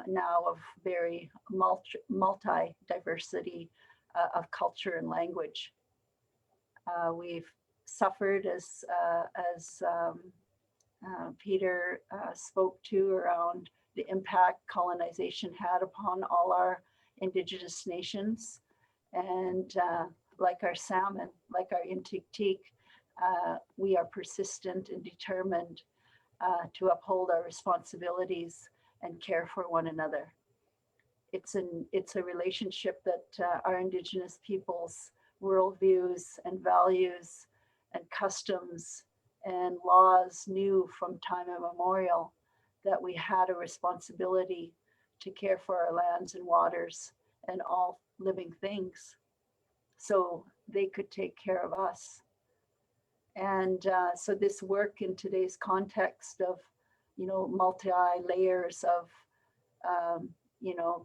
now of very multi-diversity of culture and language. We've suffered, as Peter spoke to, around the impact colonization had upon all our Indigenous nations. And like our salmon, like our Intiktik, we are persistent and determined to uphold our responsibilities and care for one another. It's a relationship that our Indigenous peoples' worldviews and values and customs and laws knew from time immemorial, that we had a responsibility to care for our lands and waters and all living things so they could take care of us. And so this work in today's context of, multi-layers of,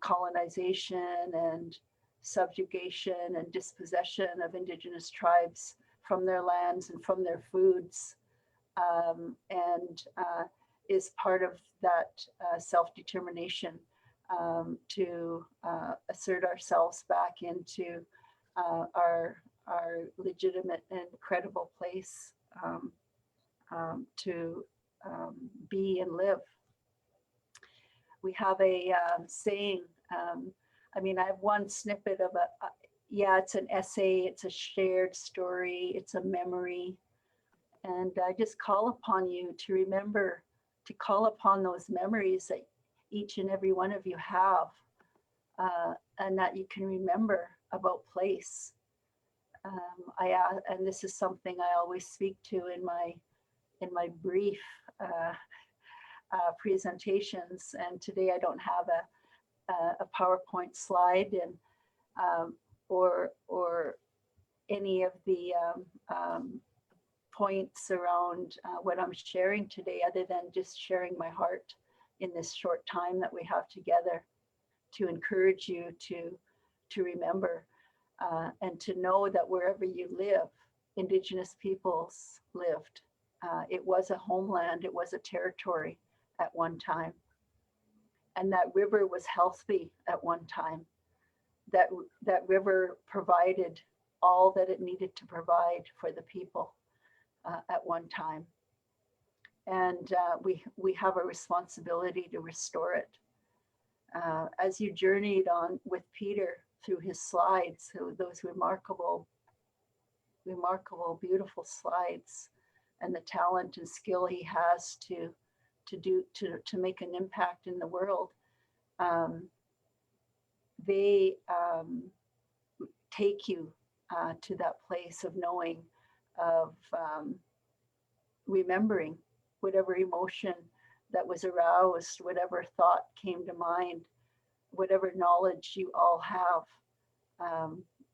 colonization and subjugation and dispossession of Indigenous tribes from their lands and from their foods, is part of that self-determination to assert ourselves back into our legitimate and credible place to be and live. We have a saying, I have one snippet of it's an essay, it's a shared story, it's a memory. And I just call upon you to remember to call upon those memories that each and every one of you have, and that you can remember about place. And this is something I always speak to in my brief presentations. And today I don't have a PowerPoint slide and or any of the points around what I'm sharing today, other than just sharing my heart in this short time that we have together, to encourage you to remember and to know that wherever you live, Indigenous peoples lived. It was a homeland, it was a territory at one time. And that river was healthy at one time. That river provided all that it needed to provide for the people at one time. And we have a responsibility to restore it. As you journeyed on with Peter through his slides, through those remarkable, beautiful slides, and the talent and skill he has to make an impact in the world, they take you to that place of knowing, of remembering whatever emotion that was aroused, whatever thought came to mind, whatever knowledge you all have.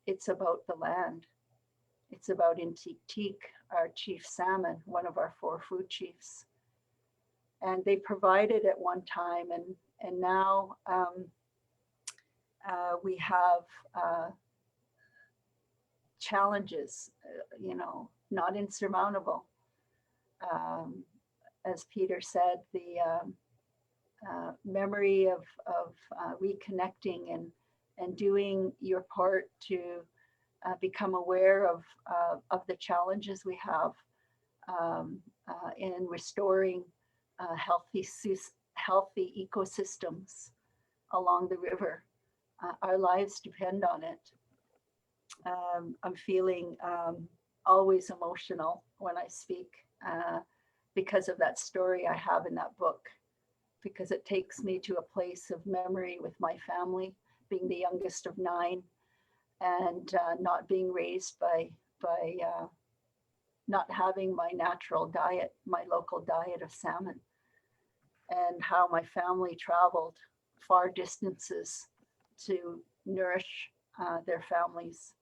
It's about the land. It's about Intik, our chief salmon, one of our 4 food chiefs. And they provided at one time, and now we have challenges, not insurmountable. As Peter said, the memory of reconnecting and doing your part to become aware of the challenges we have in restoring healthy ecosystems along the river. Our lives depend on it. I'm feeling always emotional when I speak because of that story I have in that book, because it takes me to a place of memory with my family, being the youngest of 9, and not being raised by not having my natural diet, my local diet of salmon, and how my family traveled far distances to nourish their families,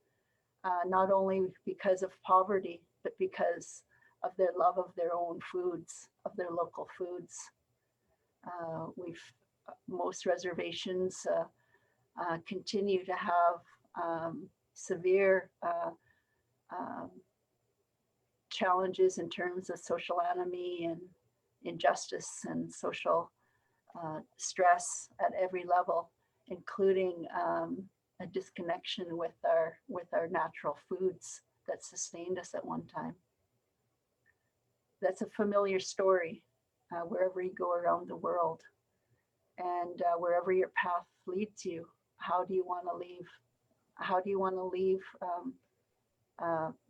not only because of poverty, but because of their love of their own foods, of their local foods. Most reservations continue to have severe challenges in terms of social anomie and injustice and social stress at every level, including a disconnection with our natural foods that sustained us at one time. That's a familiar story wherever you go around the world, and wherever your path leads you. How do you want to leave? How do you want to leave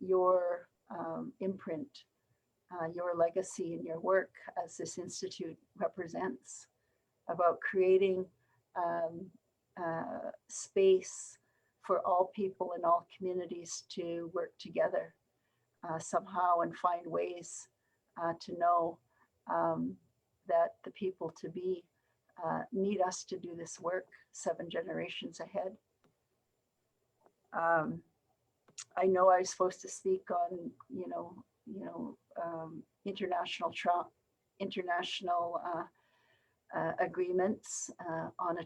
your imprint, your legacy, and your work as this institute represents, about creating space for all people in all communities to work together somehow and find ways to know that the people to be need us to do this work 7 generations ahead. I know I was supposed to speak on, international agreements on a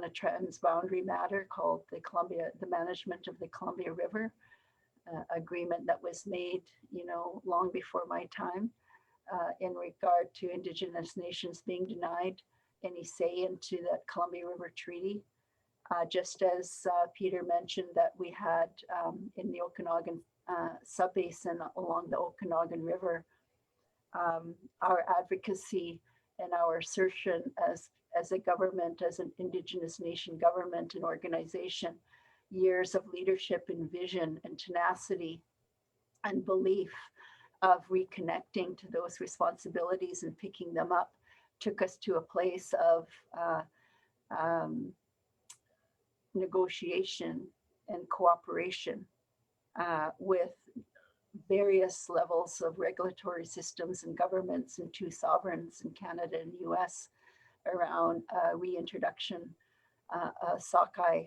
transboundary matter called the management of the Columbia River agreement that was made, long before my time, in regard to Indigenous nations being denied any say into that Columbia River Treaty. Just as Peter mentioned that we had in the Okanagan subbasin along the Okanagan River, our advocacy and our assertion as a government, as an Indigenous nation government and organization, years of leadership and vision and tenacity and belief of reconnecting to those responsibilities and picking them up, took us to a place of negotiation and cooperation with various levels of regulatory systems and governments and 2 sovereigns in Canada and U.S. around reintroduction sockeye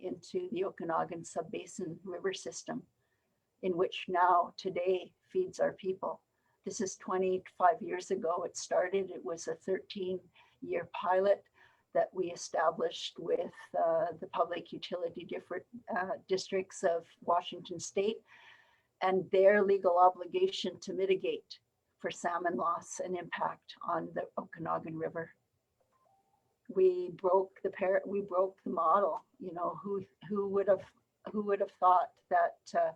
into the Okanagan Subbasin River system, in which now today feeds our people. This is 25 years ago it started. It was a 13-year pilot that we established with the public utility districts of Washington State and their legal obligation to mitigate for salmon loss and impact on the Okanagan River. We broke the model. Who would have thought that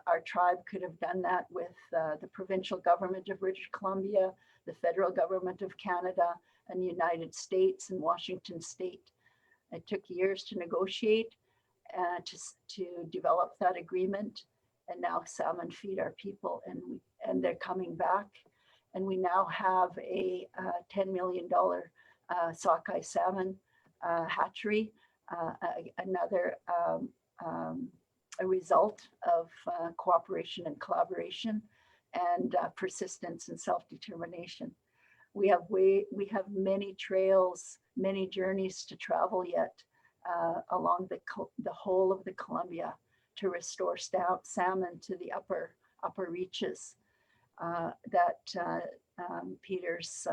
our tribe could have done that with the provincial government of British Columbia, the federal government of Canada, and the United States and Washington State. It took years to negotiate, to develop that agreement, and now salmon feed our people, and they're coming back. And we now have a $10 million sockeye salmon hatchery another a result of cooperation and collaboration and persistence and self-determination. We have many trails, many journeys to travel yet along the whole of the Columbia to restore salmon to the upper reaches. Peter's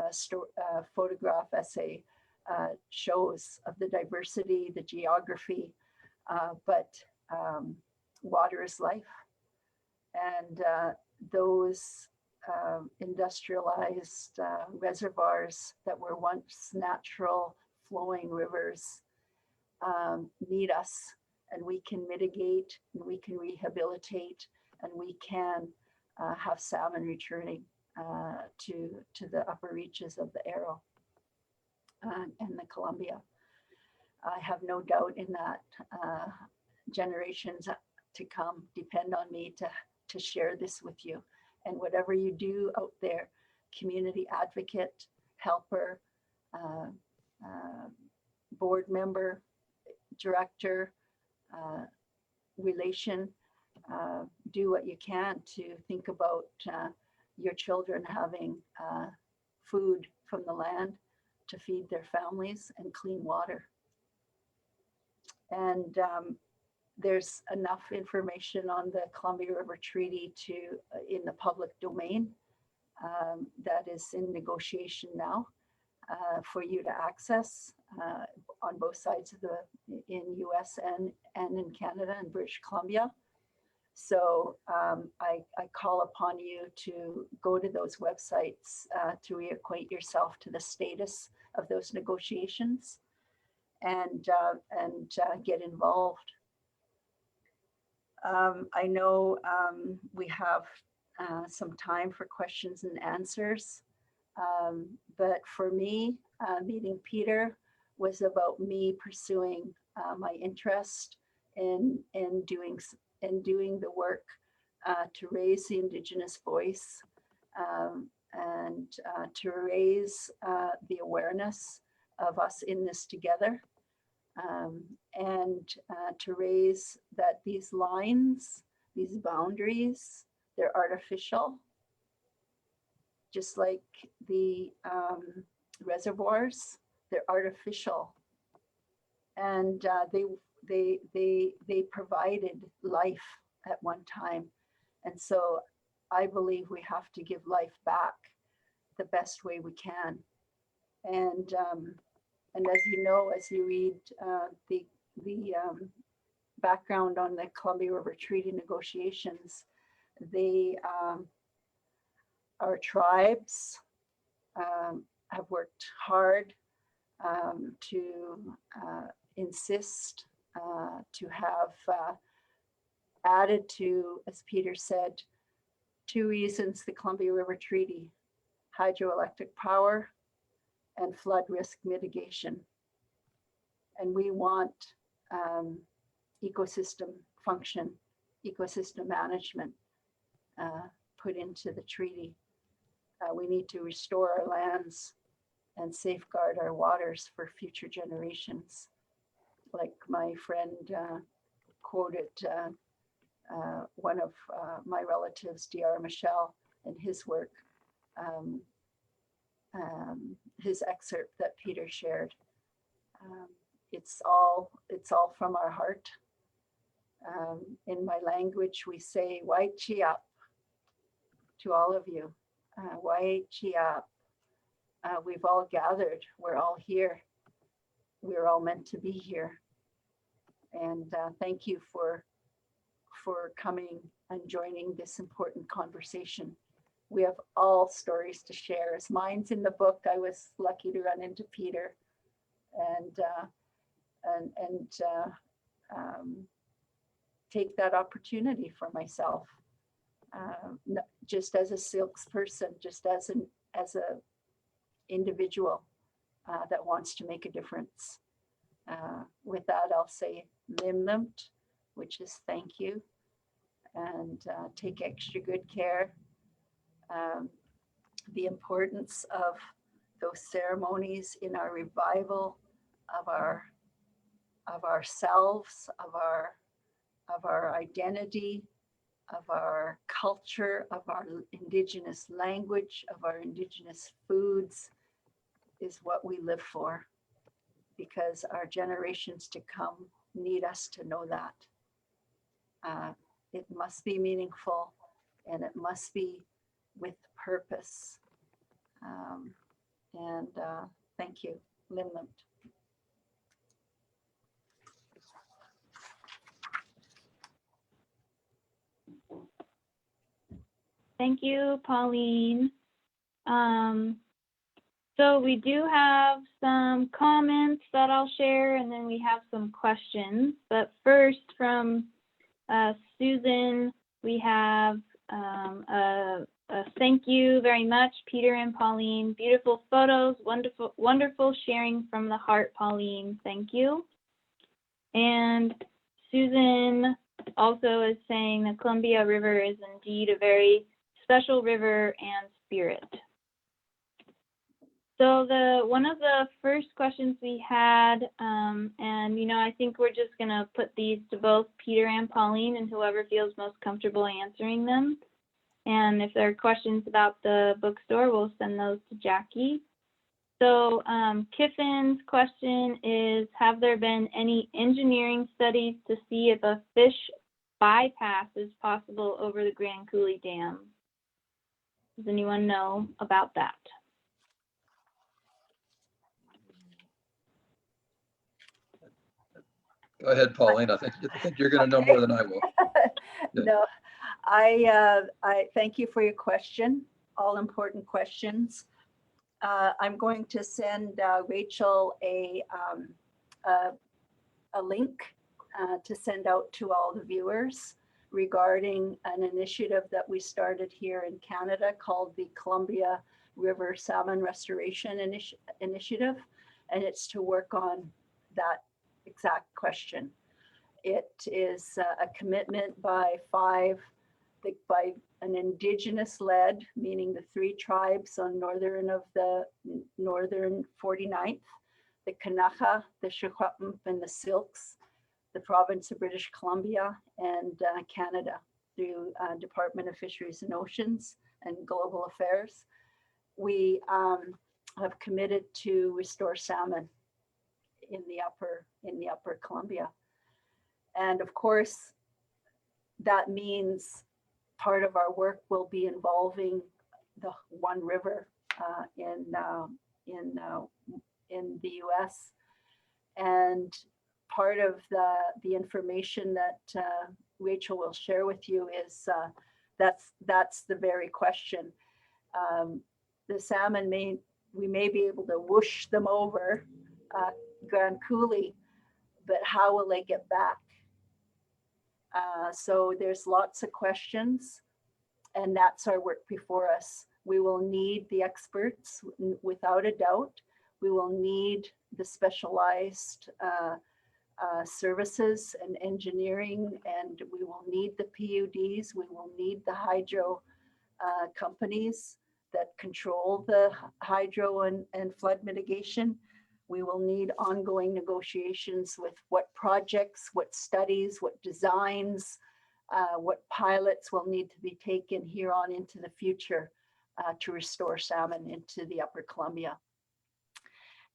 photograph essay shows of the diversity, the geography, but water is life. And those industrialized reservoirs that were once natural flowing rivers need us, and we can mitigate, and we can rehabilitate, and we can have salmon returning to the upper reaches of the Arrow and the Columbia. I have no doubt in that. Generations to come depend on me to share this with you. And whatever you do out there, community advocate, helper, board member, director, relation, do what you can to think about your children having food from the land to feed their families and clean water. And there's enough information on the Columbia River Treaty in the public domain that is in negotiation now for you to access on both sides of in U.S. and in Canada and British Columbia. So I call upon you to go to those websites to reacquaint yourself to the status of those negotiations and get involved. I know we have some time for questions and answers, but for me, meeting Peter was about me pursuing my interest in doing the work to raise the Indigenous voice and to raise the awareness of us in this together. And to raise that these lines, these boundaries, they're artificial, just like the reservoirs, they're artificial, and they provided life at one time, and so I believe we have to give life back the best way we can, and as you know, as you read the background on the Columbia River Treaty negotiations, our tribes have worked hard to insist to have added to, as Peter said, 2 reasons the Columbia River Treaty: hydroelectric power and flood risk mitigation. And we want ecosystem function, ecosystem management put into the treaty. We need to restore our lands and safeguard our waters for future generations. Like my friend quoted one of my relatives, D.R. Michel, in his work, his excerpt that Peter shared. It's all from our heart. In my language, we say "Waichiap" to all of you. Waichiap. We've all gathered. We're all here. We're all meant to be here. And thank you for coming and joining this important conversation. We have all stories to share. As mine's in the book, I was lucky to run into Peter and take that opportunity for myself, just as a salesperson, just as a individual that wants to make a difference. With that, I'll say Limlimt, which is thank you, and take extra good care. The importance of those ceremonies in our revival of our of ourselves, of our identity, of our culture, of our Indigenous language, of our Indigenous foods is what we live for, because our generations to come need us to know that. It must be meaningful and it must be with purpose. Thank you, Linland. Thank you, Pauline. So we do have some comments that I'll share, and then we have some questions. But first, from Susan, we have a thank you very much, Peter and Pauline. Beautiful photos, wonderful sharing from the heart, Pauline. Thank you. And Susan also is saying the Columbia River is indeed a very special river and spirit. So one of the first questions we had, and I think we're just gonna put these to both Peter and Pauline, and whoever feels most comfortable answering them. And if there are questions about the bookstore, we'll send those to Jackie. So Kiffin's question is, have there been any engineering studies to see if a fish bypass is possible over the Grand Coulee Dam? Does anyone know about that? Go ahead, Pauline. I think you're going to know more than I will. Yeah. No, I thank you for your question. All important questions. I'm going to send Rachel a link to send out to all the viewers regarding an initiative that we started here in Canada called the Columbia River Salmon Restoration Initiative, and it's to work on that exact question. It is a commitment by an Indigenous led, meaning the 3 tribes on northern 49th, the Kanaha, the Shukwampum, and the Silks, the province of British Columbia, and Canada through Department of Fisheries and Oceans and Global Affairs. We have committed to restore salmon in the upper Columbia. And of course, that means part of our work will be involving the One River in the U.S. And part of the information that Rachel will share with you is that's the very question. The salmon we may be able to whoosh them over Grand Coulee, but how will they get back? So there's lots of questions, and that's our work before us. We will need the experts, without a doubt. We will need the specialized services and engineering, and we will need the PUDs. We will need the hydro companies that control the hydro and flood mitigation. We will need ongoing negotiations with what projects, what studies, what designs, what pilots will need to be taken here on into the future to restore salmon into the Upper Columbia.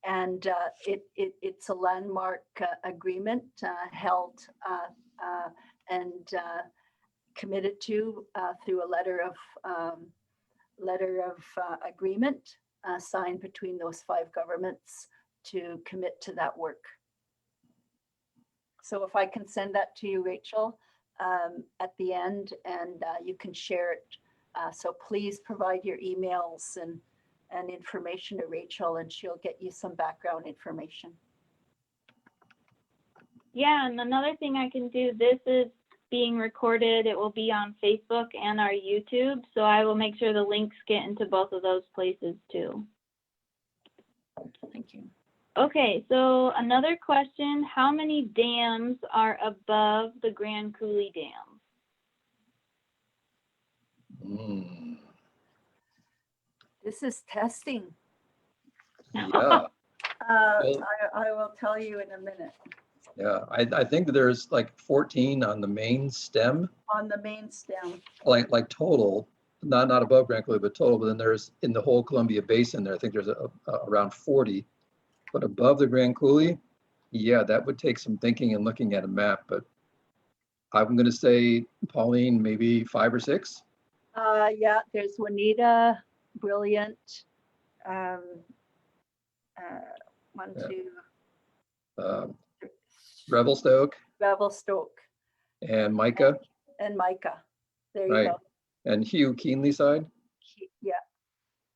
And it's a landmark agreement held and committed to through a letter of agreement signed between those 5 governments to commit to that work. So if I can send that to you, Rachel, at the end, and you can share it. So please provide your emails and information to Rachel, and she'll get you some background information. Yeah, and another thing I can do, this is being recorded. It will be on Facebook and our YouTube, so I will make sure the links get into both of those places too. Thank you. Okay, so another question, how many dams are above the Grand Coulee Dam? This is testing. Yeah. I will tell you in a minute. Yeah, I think that there's like 14 on the main stem, On the main stem. like total, not above Grand Coulee, but total. But then there's in the whole Columbia Basin there, I think there's around 40. But above the Grand Coulee, yeah, that would take some thinking and looking at a map. But I'm going to say, Pauline, maybe 5 or 6. Yeah, there's Juanita, Brilliant, um, one, Yeah. two, Revelstoke Revelstoke, and Micah, and Micah. There you right? go. And Hugh Keenly side. Yeah.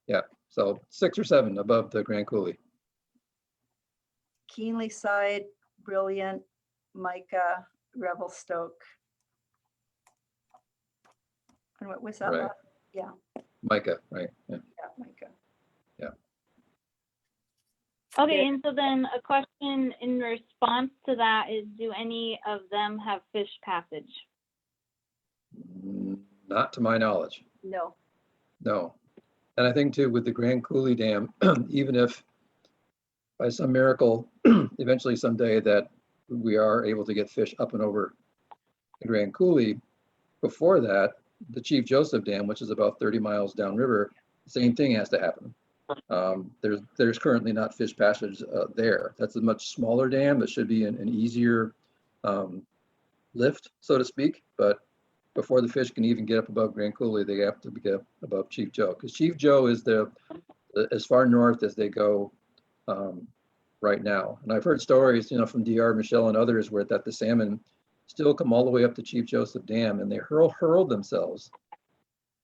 Yeah, so 6 or 7 above the Grand Coulee. Keenly side, Brilliant, Micah, Revelstoke. And what was that? Right. Last? Yeah, Micah, right? Yeah. yeah, Micah. Okay, Yeah. and so then a question in response to that is, do any of them have fish passage? Not to my knowledge, No. no. And I think too, with the Grand Coulee Dam, even if by some miracle, eventually someday that we are able to get fish up and over the Grand Coulee, before that, the Chief Joseph Dam, which is about 30 miles downriver, same thing has to happen. There's currently not fish passage there. That's a much smaller dam. That should be an easier lift, so to speak. But before the fish can even get up above Grand Coulee, they have to get above Chief Joe, because Chief Joe is the as far north as they go right now. And I've heard stories, from DR Michelle and others, where that the salmon still come all the way up to Chief Joseph Dam, and they hurl themselves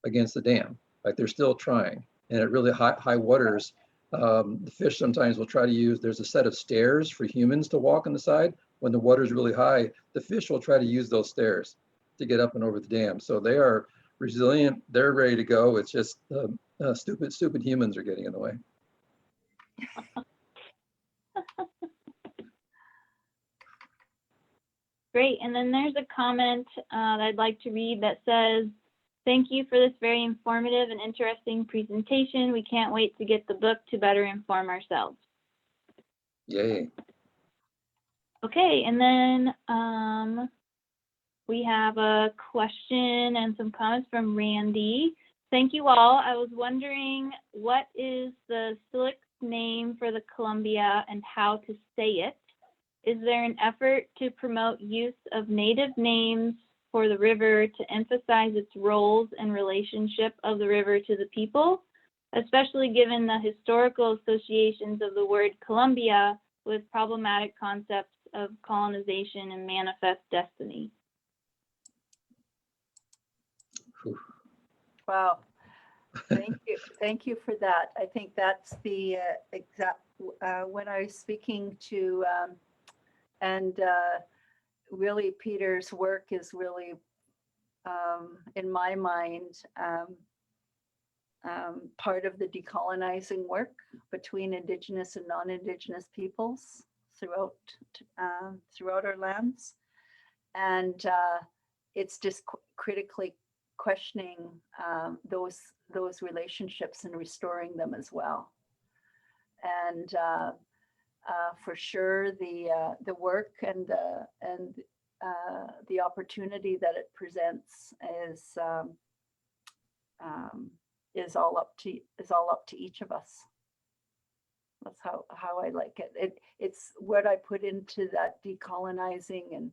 against the dam, like they're still trying. And at really high waters, the fish sometimes will try to use, there's a set of stairs for humans to walk on the side. When the water's really high, the fish will try to use those stairs to get up and over the dam. So they are resilient, they're ready to go. It's just stupid humans are getting in the way. Great, and then there's a comment that I'd like to read that says, thank you for this very informative and interesting presentation. We can't wait to get the book to better inform ourselves. Yay. Okay, and then we have a question and some comments from Randy. Thank you all. I was wondering, what is the Syilx name for the Columbia and how to say it? Is there an effort to promote use of native names for the river to emphasize its roles and relationship of the river to the people, especially given the historical associations of the word Columbia with problematic concepts of colonization and manifest destiny? Wow. Thank you. Thank you for that. I think that's the exact, when I was speaking to, really Peter's work is really, in my mind, part of the decolonizing work between Indigenous and non-Indigenous peoples throughout our lands. And it's just critically questioning those relationships and restoring them as well. And for sure, the work and the opportunity that it presents is all up to each of us. That's how I like it. It's what I put into that decolonizing and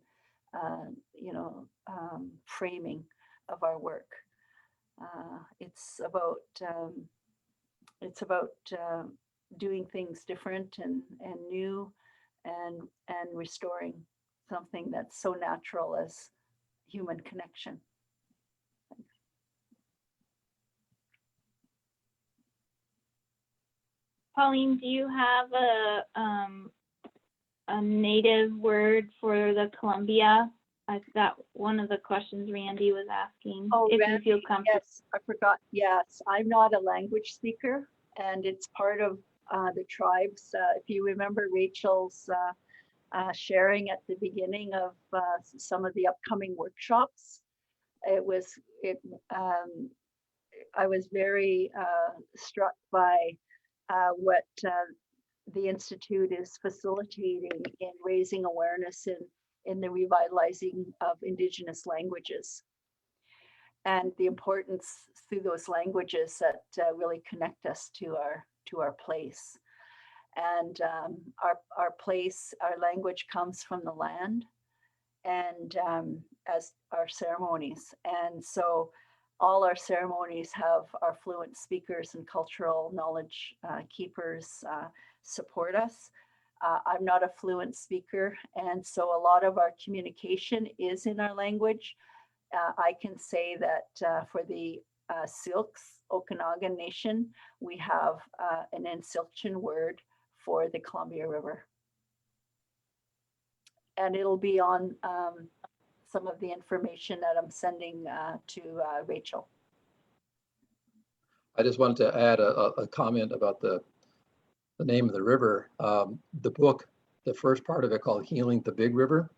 framing of our work. It's about doing things different and new and restoring something that's so natural as human connection. Pauline, do you have a native word for the Columbia? That one of the questions Randy was asking. Oh, if Randy, you feel comfortable. Yes, I forgot. Yes, I'm not a language speaker, and it's part of the tribes. If you remember Rachel's sharing at the beginning of some of the upcoming workshops, I was very struck by what the Institute is facilitating in raising awareness in the revitalizing of Indigenous languages and the importance through those languages that really connect us to our place. And our place, our language comes from the land, and as our ceremonies. And so all our ceremonies have our fluent speakers and cultural knowledge keepers support us. I'm not a fluent speaker, and so a lot of our communication is in our language. I can say that for the Silks Okanagan Nation, we have an Ensilchen word for the Columbia River. And it'll be on some of the information that I'm sending to Rachel. I just wanted to add a comment about the name of the river. The book, the first part of it called Healing the Big River,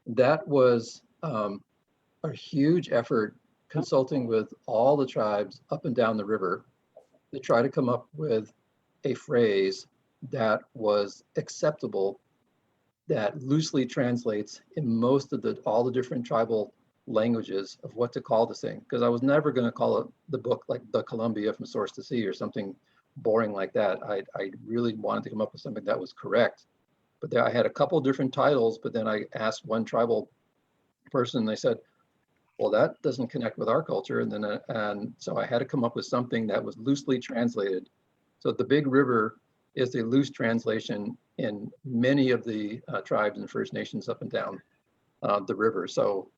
that was a huge effort consulting with all the tribes up and down the river to try to come up with a phrase that was acceptable, that loosely translates in most of all the different tribal languages of what to call this thing. Because I was never going to call it the book like the Columbia from Source to Sea or something boring like that. I really wanted to come up with something that was correct. But there, I had a couple different titles, but then I asked one tribal person and they said, well, that doesn't connect with our culture. And then, and so I had to come up with something that was loosely translated. So the Big River is a loose translation in many of the tribes and First Nations up and down the river. So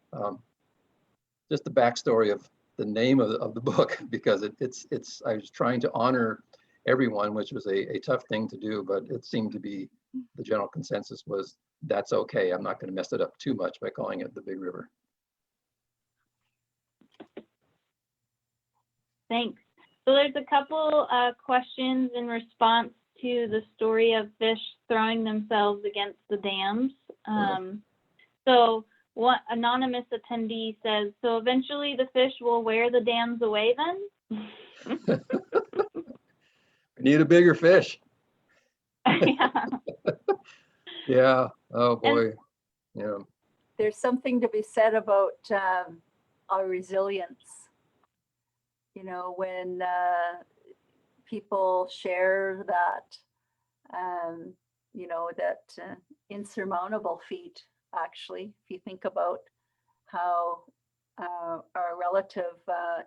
just the backstory of the name of the book, because it's I was trying to honor everyone, which was a tough thing to do, but it seemed to be the general consensus was that's okay. I'm not going to mess it up too much by calling it the Big River. Thanks. So there's a couple questions in response to the story of fish throwing themselves against the dams. So one anonymous attendee says, so eventually the fish will wear the dams away then? We need a bigger fish. Yeah. Yeah. Oh boy. Yeah. There's something to be said about our resilience. You know, when people share that, you know, that insurmountable feat, actually, if you think about how our relative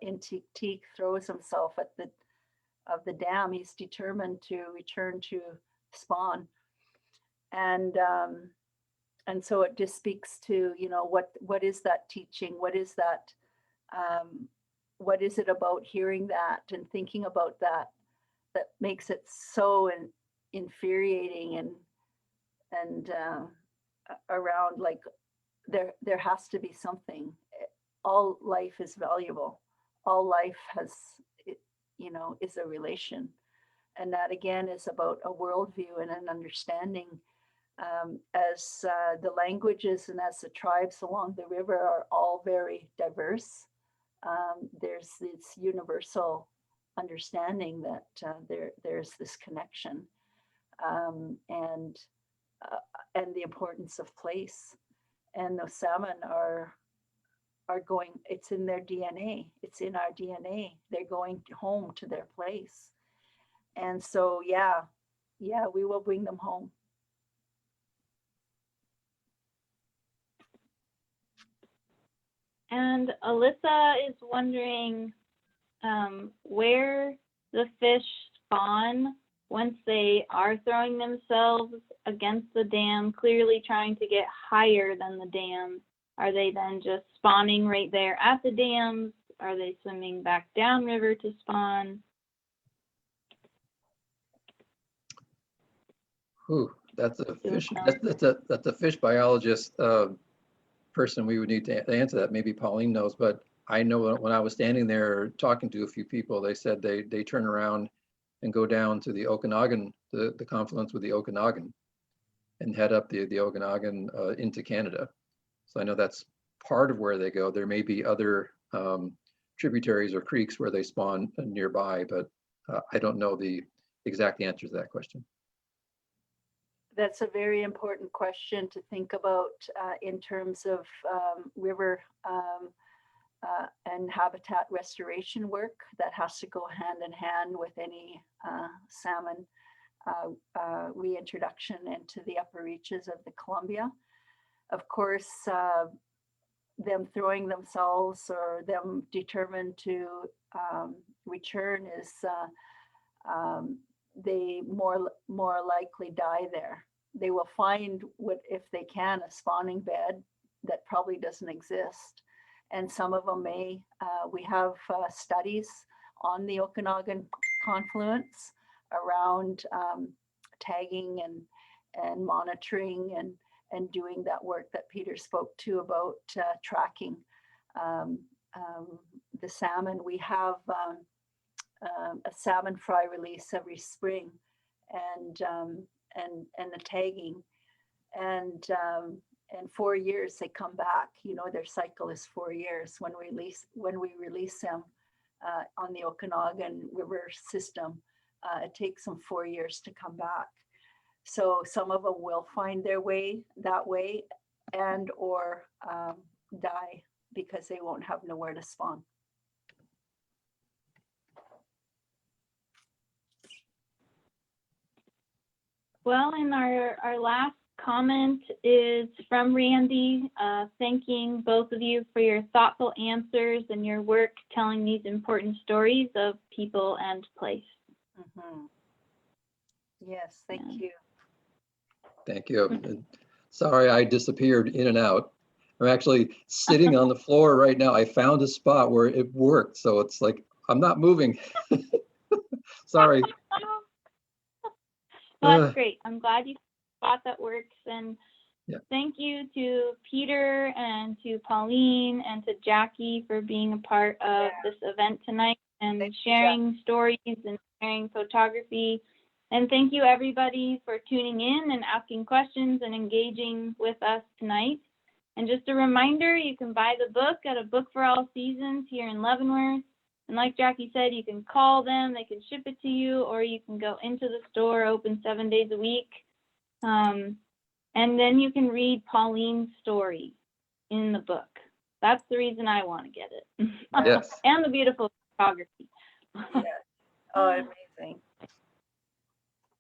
in Teak throws himself at the dam, he's determined to return to spawn. And so it just speaks to, you know, what is that teaching? What is that? What is it about hearing that and thinking about that makes it so infuriating and around, like there has to be something. All life is valuable. All life has, you know, is a relation, and that again is about a worldview and an understanding. As the languages and as the tribes along the river are all very diverse. There's this universal understanding that there's this connection, and the importance of place. And those salmon are going. It's in their DNA. It's in our DNA. They're going home to their place, and so yeah, we will bring them home. And Alyssa is wondering where the fish spawn once they are throwing themselves against the dam, clearly trying to get higher than the dam. Are they then just spawning right there at the dams? Are they swimming back downriver to spawn? Ooh, that's a fish. That's a fish biologist person we would need to answer that. Maybe Pauline knows, but I know when I was standing there talking to a few people, they said they turn around and go down to the Okanagan, the confluence with the Okanagan, and head up the Okanagan into Canada. So I know that's part of where they go. There may be other tributaries or creeks where they spawn nearby, but I don't know the exact answer to that question. That's a very important question to think about in terms of river and habitat restoration work that has to go hand in hand with any salmon reintroduction into the upper reaches of the Columbia. Of course, them throwing themselves or them determined to return is they more likely die there. They will find what, if they can, a spawning bed that probably doesn't exist. And some of them may, we have studies on the Okanagan confluence around tagging and monitoring and doing that work that Peter spoke to about tracking the salmon. We have a salmon fry release every spring and the tagging, and 4 years they come back. You know, their cycle is 4 years when we release them on the Okanagan River system. It takes them 4 years to come back. So some of them will find their way that way and or die because they won't have nowhere to spawn. Well, and our last comment is from Randy, thanking both of you for your thoughtful answers and your work telling these important stories of people and place. Mm-hmm. Yes, thank you. Thank you. Sorry, I disappeared in and out. I'm actually sitting on the floor right now. I found a spot where it worked. So it's like, I'm not moving. Sorry. Well, that's great. I'm glad you thought that works. And yeah. Thank you to Peter and to Pauline and to Jackie for being a part of this event tonight and sharing stories and sharing photography. And thank you everybody for tuning in and asking questions and engaging with us tonight. And just a reminder, you can buy the book at a Book for All Seasons here in Leavenworth. And like Jackie said, you can call them, they can ship it to you, or you can go into the store, open 7 days a week. And then you can read Pauline's story in the book. That's the reason I want to get it. Yes. And the beautiful photography. Yes. Oh, amazing.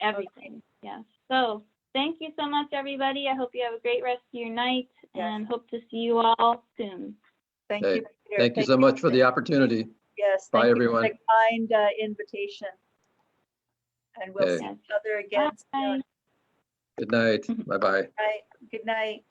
Everything. Yes. So thank you so much, everybody. I hope you have a great rest of your night and hope to see you all soon. Thank you, Peter. Thank you so much for the opportunity. Yes. Bye, thank everyone. you for the kind invitation. And we'll see each other again soon. Good night. Bye-bye. Good night.